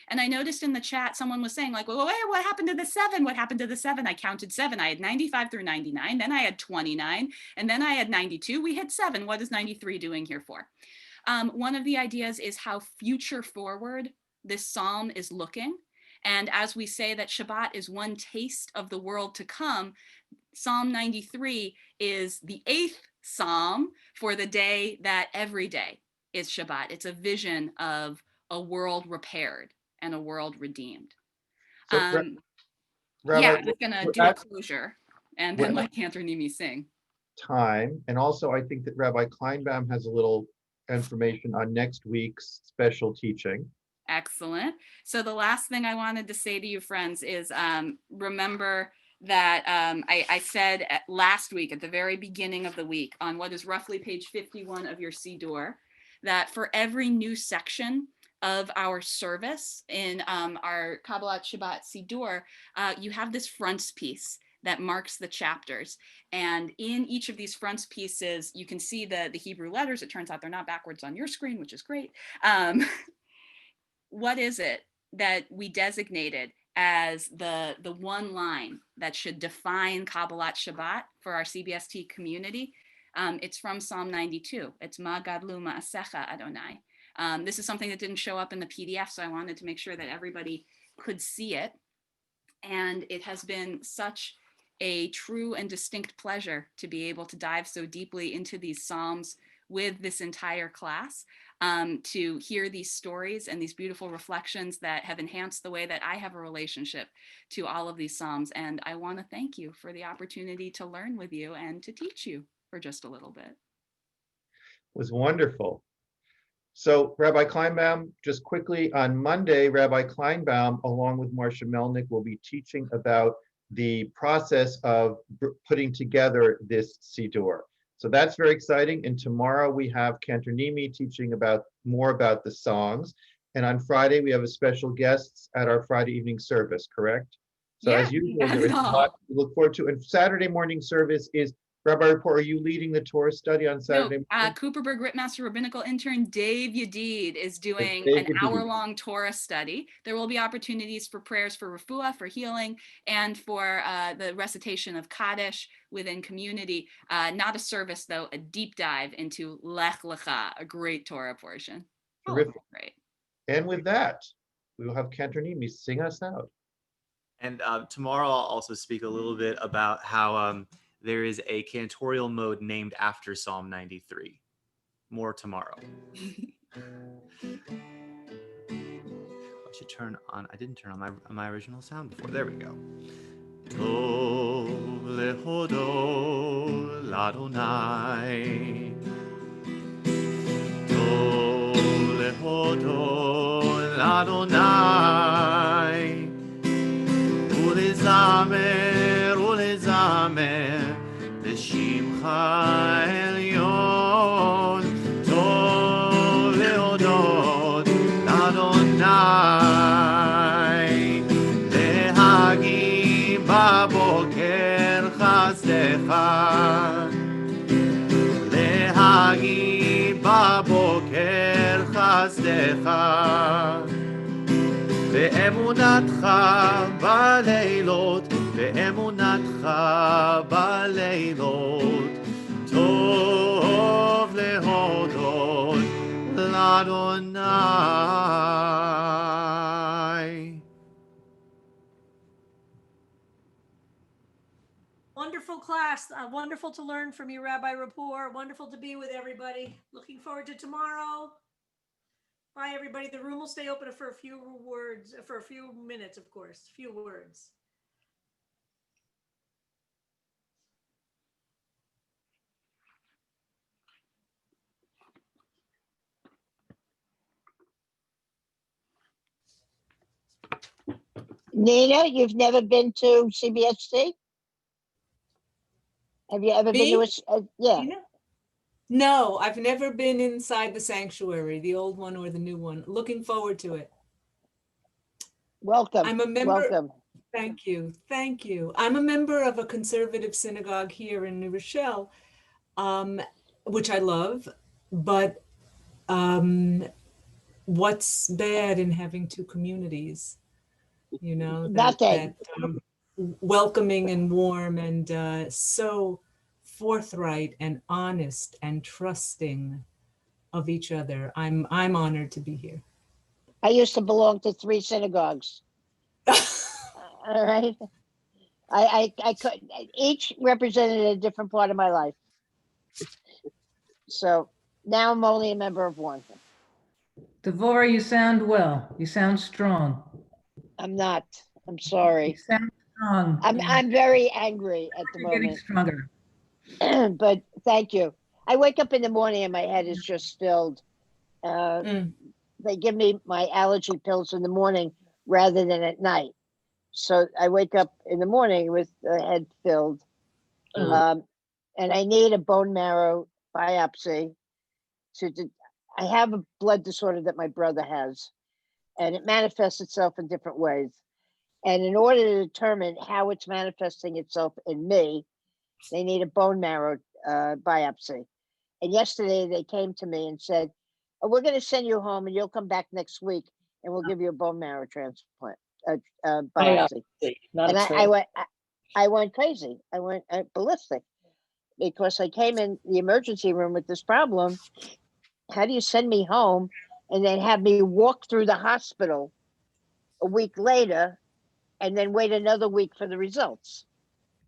[SPEAKER 5] And I noticed in the chat, someone was saying like, well, wait, what happened to the 7? What happened to the 7? I counted 7. I had 95 through 99. Then I had 29. And then I had 92. We had 7. What is 93 doing here for? One of the ideas is how future forward this psalm is looking. And as we say that Shabbat is one taste of the world to come, Psalm 93 is the 8th psalm for the day that every day is Shabbat. It's a vision of a world repaired and a world redeemed.
[SPEAKER 2] So,
[SPEAKER 5] Rabbi, yeah, I'm just gonna do a closure and then let Cantor Nimi sing.
[SPEAKER 2] Time, and also I think that Rabbi Kleinbaum has a little information on next week's special teaching.
[SPEAKER 5] Excellent. So the last thing I wanted to say to you, friends, is remember that I said last week at the very beginning of the week on what is roughly page 51 of your Siddur, that for every new section of our service in our Kabbalat Shabbat Siddur, you have this frontispiece that marks the chapters. And in each of these frontispieces, you can see the Hebrew letters. It turns out they're not backwards on your screen, which is great. What is it that we designated as the one line that should define Kabbalat Shabbat for our CBST community? It's from Psalm 92. It's Ma Gadlu Ma'asecha Adonai. This is something that didn't show up in the PDF, so I wanted to make sure that everybody could see it. And it has been such a true and distinct pleasure to be able to dive so deeply into these Psalms with this entire class, to hear these stories and these beautiful reflections that have enhanced the way that I have a relationship to all of these Psalms. And I want to thank you for the opportunity to learn with you and to teach you for just a little bit.
[SPEAKER 2] Was wonderful. So Rabbi Kleinbaum, just quickly, on Monday, Rabbi Kleinbaum, along with Marcia Melnick, will be teaching about the process of putting together this Siddur. So that's very exciting. And tomorrow we have Cantor Nimi teaching more about the songs. And on Friday, we have a special guest at our Friday evening service, correct? So
[SPEAKER 5] Yeah,
[SPEAKER 2] as usual,
[SPEAKER 5] got
[SPEAKER 2] there
[SPEAKER 5] it
[SPEAKER 2] is a
[SPEAKER 5] all.
[SPEAKER 2] lot to look forward to. And Saturday morning service is, Rabbi Report, are you leading the Torah study on Saturday
[SPEAKER 5] No,
[SPEAKER 2] morning?
[SPEAKER 5] Cooperberg Rittmaster Rabbinical Intern Dave Yadid is doing
[SPEAKER 2] Dave
[SPEAKER 5] an
[SPEAKER 2] Yadid.
[SPEAKER 5] hour-long Torah study. There will be opportunities for prayers for refuah, for healing, and for the recitation of Kaddish within community. Not a service, though, a deep dive into Lech Lecha, a great Torah portion.
[SPEAKER 2] Terrific.
[SPEAKER 5] Great.
[SPEAKER 2] And with that, we will have Cantor Nimi sing us out.
[SPEAKER 4] And tomorrow I'll also speak a little bit about how there is a cantorial mode named after Psalm 93. More tomorrow. I should turn on, I didn't turn on my original sound before. There we go. Tov lehodol l'Adonai. Tov lehodol l'Adonai. Ulezamer, ulezamer, l'shimcha elyon. Tov lehodol l'Adonai. Lehagim baboker chasdecha. Lehagim baboker chasdecha. ואמונתך בלילות, ואמונתך בלילות, טוב להודות לאדוני.
[SPEAKER 1] Wonderful class. Wonderful to learn from you, Rabbi Rapport. Wonderful to be with everybody. Looking forward to tomorrow. Bye, everybody. The room will stay open for a few minutes, of course. Few words.
[SPEAKER 14] Nina, you've never been to CBST? Have you ever been to a, yeah.
[SPEAKER 15] Nina? No, I've never been inside the sanctuary, the old one or the new one. Looking forward to it.
[SPEAKER 14] Welcome.
[SPEAKER 15] I'm a member.
[SPEAKER 14] Welcome.
[SPEAKER 15] Thank you. Thank you. I'm a member of a conservative synagogue here in New Rochelle, which I love, but what's bad in having two communities? You know, that welcoming and warm and so forthright and honest and trusting of each other. I'm honored to be here.
[SPEAKER 14] I used to belong to 3 synagogues. All right. I could, each represented a different part of my life. So now I'm only a member of one.
[SPEAKER 16] Devorah, you sound well. You sound strong.
[SPEAKER 14] I'm not. I'm sorry.
[SPEAKER 16] You sound strong.
[SPEAKER 14] I'm very angry at the moment.
[SPEAKER 16] Getting stronger.
[SPEAKER 14] But thank you. I wake up in the morning and my head is just filled. They give me my allergy pills in the morning rather than at night. So I wake up in the morning with the head filled. And I need a bone marrow biopsy. I have a blood disorder that my brother has, and it manifests itself in different ways. And in order to determine how it's manifesting itself in me, they need a bone marrow biopsy. And yesterday they came to me and said, oh, we're going to send you home and you'll come back next week and we'll give you a bone marrow transplant biopsy.
[SPEAKER 17] Not
[SPEAKER 14] And
[SPEAKER 17] a
[SPEAKER 14] I went crazy. I went ballistic because I came in the emergency room with this problem. How do you send me home and then have me walk through the hospital a week later and then wait another week for the results?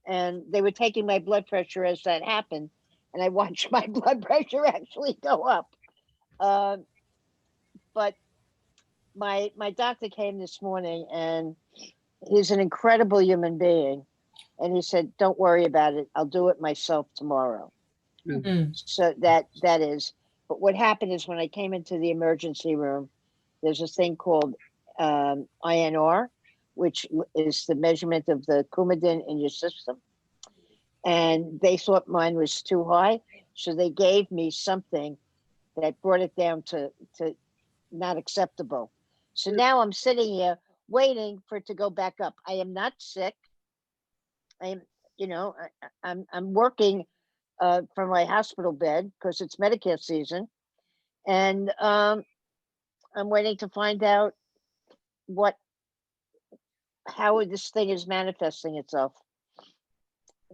[SPEAKER 14] And they were taking my blood pressure as that happened. And I watched my blood pressure actually go up. But my doctor came this morning and he's an incredible human being. And he said, don't worry about it. I'll do it myself tomorrow. So that is, but what happened is when I came into the emergency room, there's this thing called INR, which is the measurement of the coumadin in your system. And they thought mine was too high. So they gave me something that brought it down to not acceptable. So now I'm sitting here waiting for it to go back up. I am not sick. I'm working from my hospital bed because it's Medicare season. And I'm waiting to find out how this thing is manifesting itself.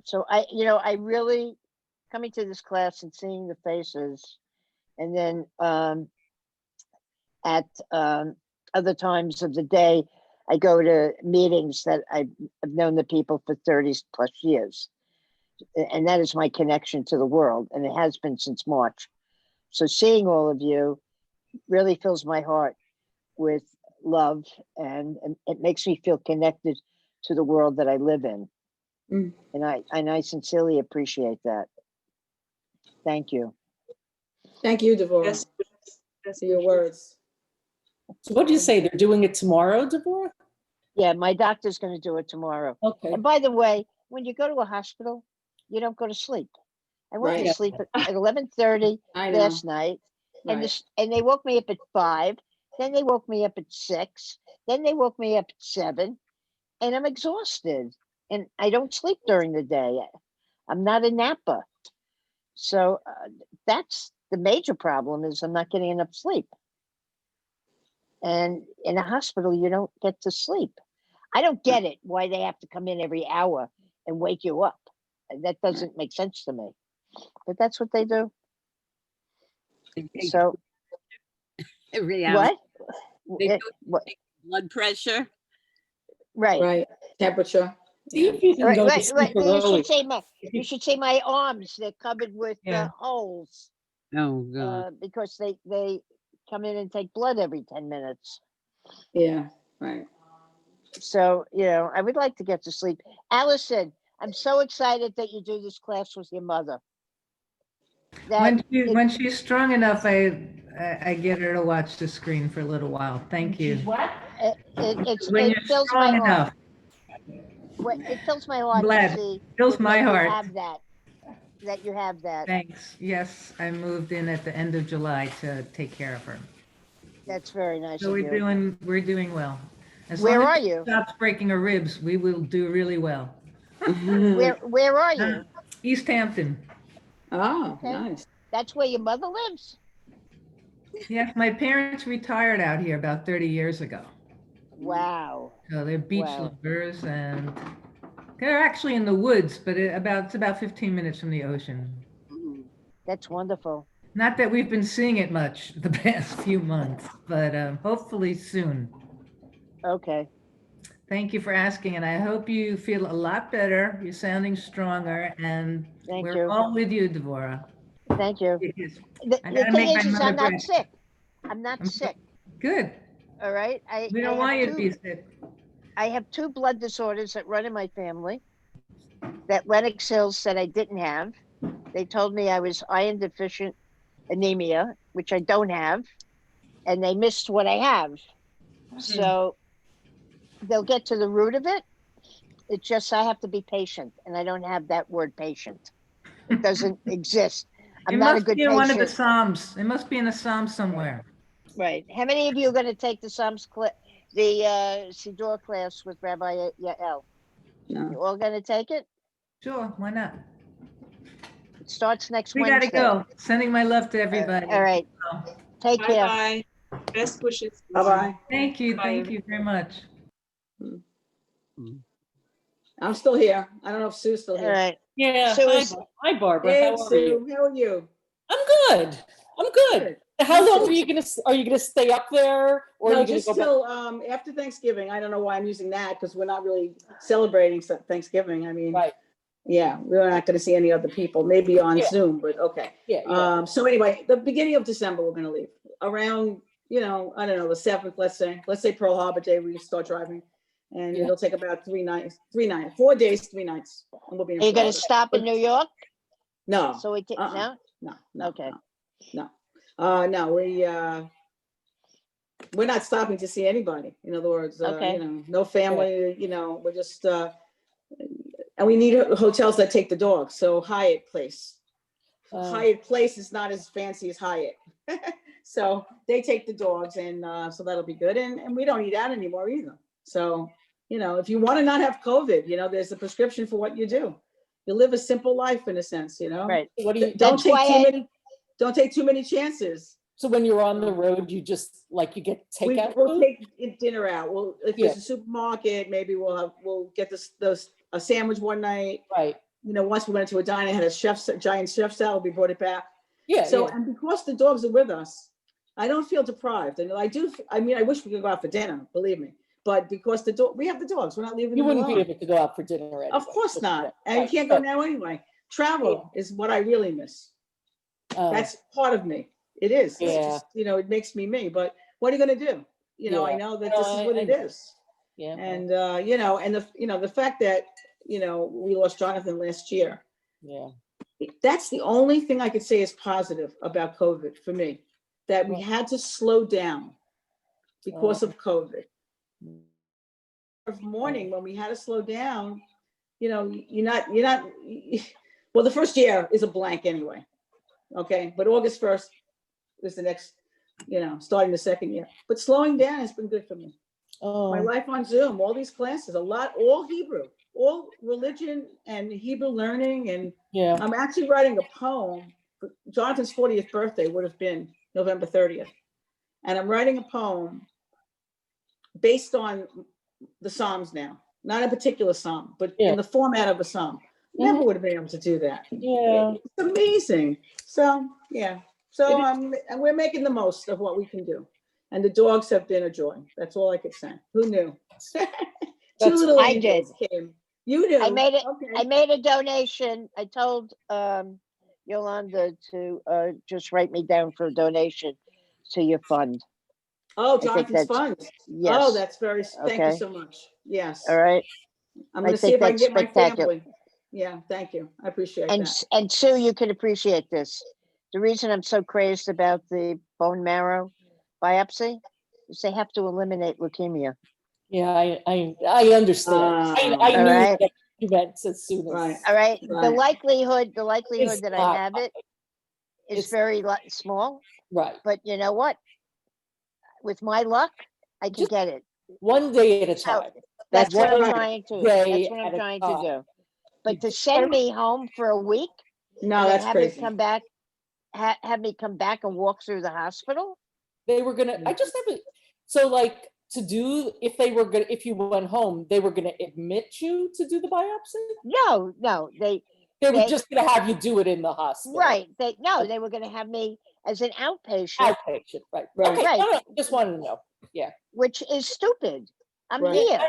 [SPEAKER 14] So I really, coming to this class and seeing the faces, and then at other times of the day, I go to meetings that I've known the people for 30 plus years. And that is my connection to the world. And it has been since March. So seeing all of you really fills my heart with love, and it makes me feel connected to the world that I live in. And I sincerely appreciate that. Thank you.
[SPEAKER 10] Thank you, Devorah, for your words.
[SPEAKER 17] So what did you say? They're doing it tomorrow, Devorah?
[SPEAKER 14] Yeah, my doctor's going to do it tomorrow.
[SPEAKER 17] Okay.
[SPEAKER 14] And by the way, when you go to a hospital, you don't go to sleep. I went
[SPEAKER 10] Right.
[SPEAKER 14] to sleep at 11:30
[SPEAKER 10] I know.
[SPEAKER 14] last night, and
[SPEAKER 10] Right.
[SPEAKER 14] and they woke me up at 5. Then they woke me up at 6. Then they woke me up at 7, and I'm exhausted. And I don't sleep during the day. I'm not a napper. So that's the major problem, is I'm not getting enough sleep. And in a hospital, you don't get to sleep. I don't get it why they have to come in every hour and wake you up. That doesn't make sense to me. But that's what they do. So
[SPEAKER 12] Every hour.
[SPEAKER 14] what?
[SPEAKER 12] They
[SPEAKER 14] What?
[SPEAKER 12] take blood pressure.
[SPEAKER 14] Right.
[SPEAKER 10] Right. Temperature.
[SPEAKER 17] See if you can
[SPEAKER 14] Right,
[SPEAKER 17] go to
[SPEAKER 14] right,
[SPEAKER 17] sleep
[SPEAKER 14] right.
[SPEAKER 17] early.
[SPEAKER 14] You should say my arms. They're covered with
[SPEAKER 17] Yeah.
[SPEAKER 14] holes
[SPEAKER 12] Oh, God.
[SPEAKER 14] because they come in and take blood every 10 minutes.
[SPEAKER 10] Yeah. Right.
[SPEAKER 14] So I would like to get to sleep. Allison, I'm so excited that you do this class with your mother.
[SPEAKER 16] When she's strong enough, I get her to watch the screen for a little while. Thank you.
[SPEAKER 6] What?
[SPEAKER 16] When
[SPEAKER 14] It
[SPEAKER 16] you're
[SPEAKER 14] fills my
[SPEAKER 16] strong
[SPEAKER 14] heart.
[SPEAKER 16] enough.
[SPEAKER 14] It fills my
[SPEAKER 16] I'm
[SPEAKER 14] heart to
[SPEAKER 16] glad.
[SPEAKER 14] see
[SPEAKER 16] Fills my
[SPEAKER 14] that
[SPEAKER 16] heart.
[SPEAKER 14] you have that. That you have that.
[SPEAKER 16] Thanks. Yes, I moved in at the end of July to take care of her.
[SPEAKER 14] That's very nice
[SPEAKER 16] So
[SPEAKER 14] of you.
[SPEAKER 16] we're doing well. As
[SPEAKER 14] Where
[SPEAKER 16] long
[SPEAKER 14] are
[SPEAKER 16] as she
[SPEAKER 14] you?
[SPEAKER 16] stops breaking her ribs, we will do really well.
[SPEAKER 14] Where are you?
[SPEAKER 16] East Hampton.
[SPEAKER 10] Oh,
[SPEAKER 14] Okay.
[SPEAKER 10] nice.
[SPEAKER 14] That's where your mother lives?
[SPEAKER 16] Yes, my parents retired out here about 30 years ago.
[SPEAKER 14] Wow.
[SPEAKER 16] So they're beach
[SPEAKER 14] Wow.
[SPEAKER 16] lovers, and they're actually in the woods, but it's about 15 minutes from the ocean.
[SPEAKER 14] That's wonderful.
[SPEAKER 16] Not that we've been seeing it much the past few months, but hopefully soon.
[SPEAKER 14] Okay.
[SPEAKER 16] Thank you for asking, and I hope you feel a lot better. You're sounding stronger, and
[SPEAKER 14] Thank
[SPEAKER 16] we're
[SPEAKER 14] you.
[SPEAKER 16] all with you, Devorah.
[SPEAKER 14] Thank you.
[SPEAKER 16] I
[SPEAKER 14] The
[SPEAKER 16] gotta
[SPEAKER 14] thing
[SPEAKER 16] make my
[SPEAKER 14] is
[SPEAKER 16] mother
[SPEAKER 14] I'm not
[SPEAKER 16] bread.
[SPEAKER 14] sick. I'm not sick.
[SPEAKER 16] Good.
[SPEAKER 14] All right.
[SPEAKER 16] We don't want you to be sick.
[SPEAKER 14] I have 2 blood disorders that run in my family that Lennox Hills said I didn't have. They told me I was iron deficient anemia, which I don't have, and they missed what I have. So they'll get to the root of it. It's just I have to be patient, and I don't have that word patient. It doesn't exist. I'm
[SPEAKER 16] It
[SPEAKER 14] not a
[SPEAKER 16] must
[SPEAKER 14] good
[SPEAKER 16] be in one of the
[SPEAKER 14] patient.
[SPEAKER 16] Psalms. It must be in the Psalms somewhere.
[SPEAKER 14] Right. How many of you are going to take the Psalms the Siddur class with Rabbi Yael?
[SPEAKER 10] No.
[SPEAKER 14] You all gonna take it?
[SPEAKER 16] Sure, why not?
[SPEAKER 14] It starts next
[SPEAKER 16] We
[SPEAKER 14] Wednesday.
[SPEAKER 16] gotta go. Sending my love to everybody.
[SPEAKER 14] All right. Take care.
[SPEAKER 18] Bye. Best wishes.
[SPEAKER 10] Bye-bye.
[SPEAKER 16] Thank you,
[SPEAKER 18] Bye,
[SPEAKER 16] thank you very much.
[SPEAKER 10] I'm still here. I don't know if Sue's still
[SPEAKER 14] All
[SPEAKER 10] here.
[SPEAKER 14] right.
[SPEAKER 17] Yeah.
[SPEAKER 14] So
[SPEAKER 17] Hi,
[SPEAKER 14] is-
[SPEAKER 17] hi, Barbara.
[SPEAKER 10] Hey,
[SPEAKER 17] How are
[SPEAKER 10] Sue,
[SPEAKER 17] you?
[SPEAKER 10] how are you?
[SPEAKER 17] I'm good. I'm good. How long are you gonna stay up there, or
[SPEAKER 10] No,
[SPEAKER 17] are you gonna
[SPEAKER 10] just
[SPEAKER 17] go back?
[SPEAKER 10] till after Thanksgiving. I don't know why I'm using that because we're not really celebrating Thanksgiving. I mean,
[SPEAKER 17] Right.
[SPEAKER 10] yeah, we're not going to see any other people. Maybe on
[SPEAKER 17] Yeah.
[SPEAKER 10] Zoom, but okay.
[SPEAKER 17] Yeah.
[SPEAKER 10] So anyway, the beginning of December we're going to leave around. I don't know, the 7th. Let's say Pearl Harbor Day we start driving, and it'll take about 4 days, 3 nights, and we'll be in
[SPEAKER 14] Are you gonna
[SPEAKER 10] Florida.
[SPEAKER 14] stop in New York?
[SPEAKER 10] No.
[SPEAKER 14] So we can, no?
[SPEAKER 10] No.
[SPEAKER 14] Okay.
[SPEAKER 10] No, we're not stopping to see anybody. In other words,
[SPEAKER 14] Okay.
[SPEAKER 10] no family. We're just and we need hotels that take the dogs. So Hyatt Place. Hyatt Place is not as fancy as Hyatt, so they take the dogs, and so that'll be good. And we don't eat out anymore either. So if you want to not have COVID, there's a prescription for what you do. You live a simple life in a sense,
[SPEAKER 14] Right.
[SPEAKER 17] What do you?
[SPEAKER 10] Don't take too many chances.
[SPEAKER 17] So when you're on the road, you just you get takeout
[SPEAKER 10] We'll
[SPEAKER 17] food?
[SPEAKER 10] take dinner out. If there's a supermarket, maybe we'll get a sandwich one night.
[SPEAKER 17] Right.
[SPEAKER 10] Once we went to a diner, had a giant chef salad. We brought it back.
[SPEAKER 17] Yeah.
[SPEAKER 10] So
[SPEAKER 17] yeah.
[SPEAKER 10] and because the dogs are with us, I don't feel deprived, and I do. I mean, I wish we could go out for dinner. Believe me, but because we have the dogs, we're not leaving.
[SPEAKER 17] You
[SPEAKER 10] them
[SPEAKER 17] wouldn't
[SPEAKER 10] alone.
[SPEAKER 17] be able to go out for dinner anyway.
[SPEAKER 10] Of course not, and
[SPEAKER 17] Right.
[SPEAKER 10] you can't go now anyway. Travel is what I really miss. That's part of me. It is. It's just, it makes me me. But what are you going to do? I know that this is what it is.
[SPEAKER 17] Yeah.
[SPEAKER 10] And and the fact that we lost Jonathan last year.
[SPEAKER 17] Yeah.
[SPEAKER 10] That's the only thing I could say is positive about COVID for me. That we had to slow down because of COVID. Morning when we had to slow down, you're not. Well, the first year is a blank anyway. Okay, but August 1st is the next, starting the second year. But slowing down has been good for me. My life on Zoom, all these classes, all Hebrew, all religion and Hebrew learning. And I'm actually writing a poem. Jonathan's 40th birthday would have been November 30th. And I'm writing a poem based on the Psalms now, not a particular Psalm, but in the format of a Psalm. Never would have been able to do that.
[SPEAKER 17] Yeah.
[SPEAKER 10] It's amazing. So, yeah. So and we're making the most of what we can do. And the dogs have been a joy. That's all I could say. Who knew? Two little angels came. You knew.
[SPEAKER 14] I made it.
[SPEAKER 10] Okay.
[SPEAKER 14] I made a donation. I told Yolanda to just write me down for a donation to your fund.
[SPEAKER 10] Oh, Jonathan's fund.
[SPEAKER 14] Yes.
[SPEAKER 10] Oh, that's very, thank you so much. Yes.
[SPEAKER 14] All right.
[SPEAKER 10] I'm going to see if I can get my family. Yeah, thank you. I appreciate that.
[SPEAKER 14] And Sue, you can appreciate this. The reason I'm so crazed about the bone marrow biopsy is they have to eliminate leukemia.
[SPEAKER 17] Yeah, I understand. I knew that you meant as soon as.
[SPEAKER 14] All right. The likelihood that I have it is very small.
[SPEAKER 17] Right.
[SPEAKER 14] But you know what? With my luck, I can get it.
[SPEAKER 17] One day at a time.
[SPEAKER 14] That's what I'm trying to. That's what I'm trying to do. But to send me home for a week,
[SPEAKER 10] no, that's crazy.
[SPEAKER 14] Have me come back and walk through the hospital.
[SPEAKER 17] They were gonna. I just have if you went home, they were gonna admit you to do the biopsy.
[SPEAKER 14] No, they
[SPEAKER 17] were just gonna have you do it in the hospital.
[SPEAKER 14] Right. They were gonna have me as an outpatient.
[SPEAKER 17] Outpatient, right? Okay,
[SPEAKER 14] right.
[SPEAKER 17] I just wanted to know. Yeah.
[SPEAKER 14] Which is stupid. I'm here.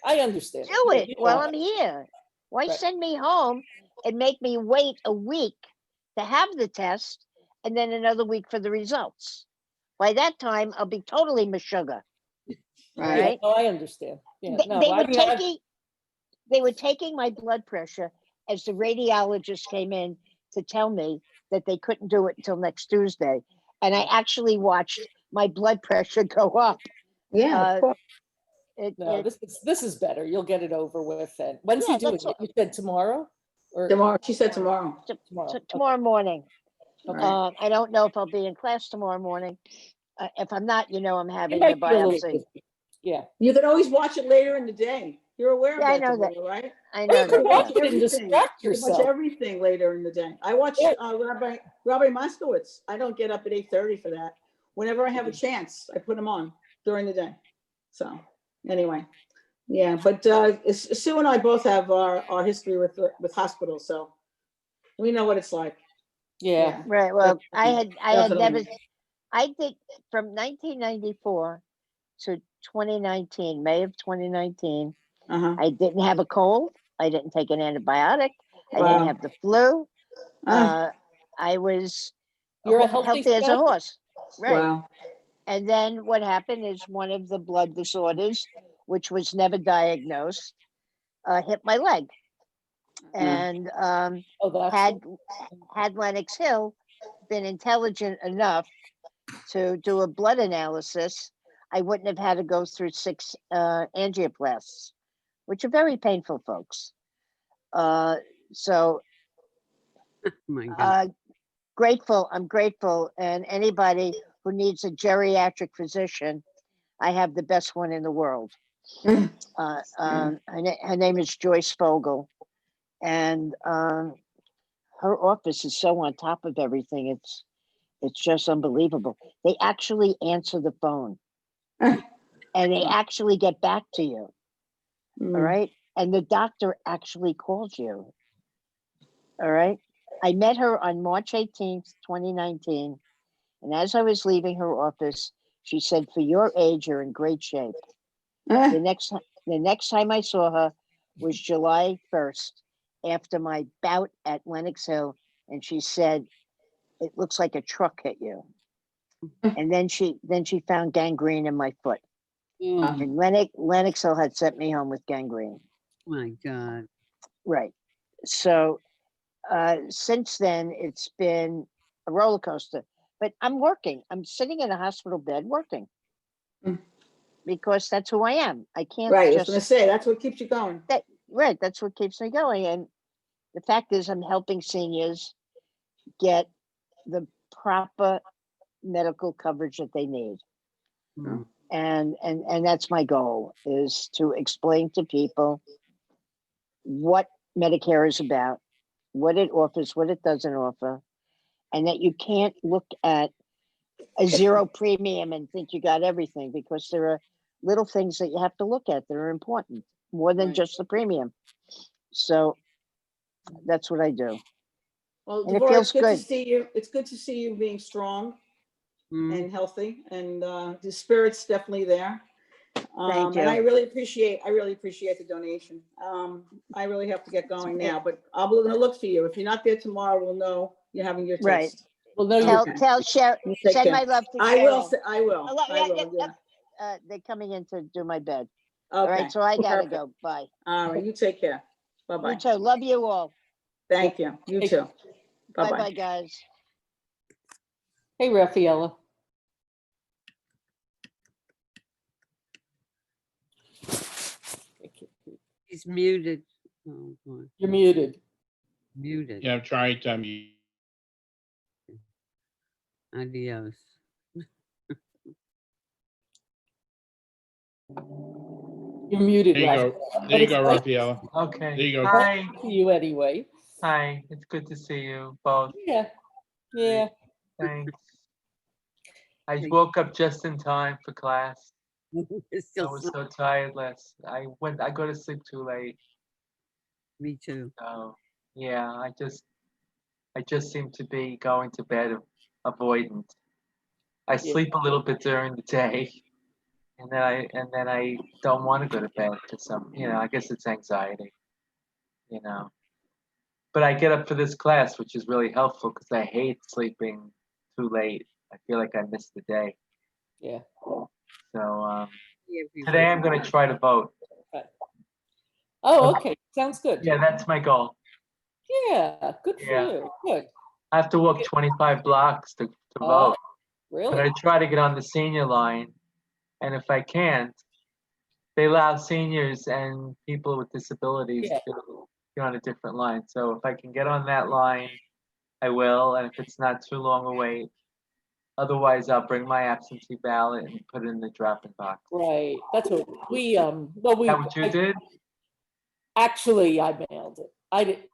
[SPEAKER 17] I understand.
[SPEAKER 14] Do it while I'm here. Why send me home and make me wait a week to have the test and then another week for the results? By that time, I'll be totally meshuggah.
[SPEAKER 17] Right. Oh, I understand. Yeah.
[SPEAKER 14] They were taking my blood pressure as the radiologist came in to tell me that they couldn't do it until next Tuesday. And I actually watched my blood pressure go up.
[SPEAKER 10] Yeah, of course.
[SPEAKER 17] This is better. You'll get it over with. And when's he doing it? You said tomorrow? Or
[SPEAKER 10] tomorrow. She said tomorrow.
[SPEAKER 14] Tomorrow morning.
[SPEAKER 10] Okay.
[SPEAKER 14] I don't know if I'll be in class tomorrow morning. If I'm not, I'm having the biopsy.
[SPEAKER 17] Yeah.
[SPEAKER 10] You can always watch it later in the day. You're aware of
[SPEAKER 14] Yeah, I
[SPEAKER 10] that,
[SPEAKER 14] know that.
[SPEAKER 10] Deborah, right?
[SPEAKER 14] I
[SPEAKER 17] Or
[SPEAKER 14] know
[SPEAKER 17] you can
[SPEAKER 14] that.
[SPEAKER 17] watch
[SPEAKER 14] Yeah.
[SPEAKER 17] it and distract
[SPEAKER 10] You can watch
[SPEAKER 17] yourself.
[SPEAKER 10] everything later in the day. I watch
[SPEAKER 17] Yeah.
[SPEAKER 10] Rabbi Moskowitz. I don't get up at 8:30 for that. Whenever I have a chance, I put them on during the day. So anyway, yeah. But Sue and I both have our history with hospitals, so we know what it's like.
[SPEAKER 17] Yeah.
[SPEAKER 14] Right. Well, I had never.
[SPEAKER 10] Definitely.
[SPEAKER 14] I think from 1994 to 2019, May of 2019, I didn't have a cold. I didn't take an antibiotic. I didn't
[SPEAKER 10] Wow.
[SPEAKER 14] have the flu.
[SPEAKER 10] Ah.
[SPEAKER 14] I was
[SPEAKER 17] You're a healthy
[SPEAKER 14] healthy as a
[SPEAKER 17] skeleton.
[SPEAKER 14] horse. Right.
[SPEAKER 10] Wow.
[SPEAKER 14] And then what happened is one of the blood disorders, which was never diagnosed, hit my leg. And had Lenox Hill been intelligent enough to do a blood analysis, I wouldn't have had to go through 6 angioplasts, which are very painful, folks. So
[SPEAKER 12] My God.
[SPEAKER 14] I'm grateful. And anybody who needs a geriatric physician, I have the best one in the world. Her name is Joyce Fogel. And her office is so on top of everything. It's just unbelievable. They actually answer the phone and they actually get back to you. All right. And the doctor actually calls you. All right. I met her on March 18th, 2019. And as I was leaving her office, she said, for your age, you're in great shape. The next time I saw her was July 1st after my bout at Lenox Hill. And she said, it looks like a truck hit you. And then she found gangrene in my foot. And Lenox Hill had sent me home with gangrene.
[SPEAKER 12] My God.
[SPEAKER 14] Right. So since then, it's been a roller coaster. But I'm working. I'm sitting in a hospital bed working. Because that's who I am. I can't
[SPEAKER 10] Right. I was
[SPEAKER 14] just
[SPEAKER 10] going to say, that's what keeps you going.
[SPEAKER 14] Right. That's what keeps me going. And the fact is, I'm helping seniors get the proper medical coverage that they need. And that's my goal, is to explain to people what Medicare is about, what it offers, what it doesn't offer, and that you can't look at a zero premium and think you got everything, because there are little things that you have to look at that are important, more than just the premium. So that's what I do.
[SPEAKER 10] Well,
[SPEAKER 14] And it
[SPEAKER 10] Deborah,
[SPEAKER 14] feels
[SPEAKER 10] it's good
[SPEAKER 14] good.
[SPEAKER 10] to see you. It's good to see you being strong and healthy, and the spirit's definitely there.
[SPEAKER 14] Thank you.
[SPEAKER 10] And I really appreciate the donation. I really have to get going now, but I'm going to look for you. If you're not there tomorrow, we'll know you're having your
[SPEAKER 14] Right.
[SPEAKER 10] taste.
[SPEAKER 17] Well, no,
[SPEAKER 14] Tell Sharon, send my love to Sharon.
[SPEAKER 10] I will. I will.
[SPEAKER 14] Yeah. They're coming in to do my bed. All
[SPEAKER 10] Okay.
[SPEAKER 14] right, so I gotta
[SPEAKER 10] Perfect.
[SPEAKER 14] go. Bye.
[SPEAKER 10] All right. You take care. Bye-bye.
[SPEAKER 14] You too. Love you all.
[SPEAKER 10] Thank you. You too.
[SPEAKER 14] Bye
[SPEAKER 10] Bye-bye.
[SPEAKER 14] bye, guys.
[SPEAKER 17] Hey, Raffaella.
[SPEAKER 12] He's muted. Oh, boy.
[SPEAKER 17] You're muted.
[SPEAKER 12] Muted.
[SPEAKER 19] Yeah, I'm trying to mute.
[SPEAKER 12] Adios.
[SPEAKER 17] You're muted,
[SPEAKER 19] There you go.
[SPEAKER 17] Raffaella.
[SPEAKER 19] There you go, Raffaella.
[SPEAKER 20] Okay.
[SPEAKER 19] There you go.
[SPEAKER 20] Hi.
[SPEAKER 17] To you anyway.
[SPEAKER 20] Hi. It's good to see you both.
[SPEAKER 17] Yeah. Yeah.
[SPEAKER 20] Thanks. I woke up just in time for class. I was so tired I go to sleep too late.
[SPEAKER 12] Me too.
[SPEAKER 20] So yeah, I just seem to be going to bed avoidant. I sleep a little bit during the day, and then I don't want to go to bed because I guess it's anxiety, But I get up for this class, which is really helpful because I hate sleeping too late. I feel like I missed the day.
[SPEAKER 17] Yeah.
[SPEAKER 20] So today I'm going to try to vote.
[SPEAKER 17] Oh, okay. Sounds good.
[SPEAKER 20] Yeah, that's my goal.
[SPEAKER 17] Yeah. Good for you. Good.
[SPEAKER 20] I have to walk 25 blocks to vote.
[SPEAKER 17] Really?
[SPEAKER 20] But I try to get on the senior line, and if I can't, they allow seniors and people with disabilities to get on a different line. So if I can get on that line, I will. And if it's not too long a wait, Otherwise, I'll bring my absentee ballot and put it in the dropping box.
[SPEAKER 17] Right, that's what we,
[SPEAKER 20] Is that what you did?
[SPEAKER 17] actually, I mailed it. I didn't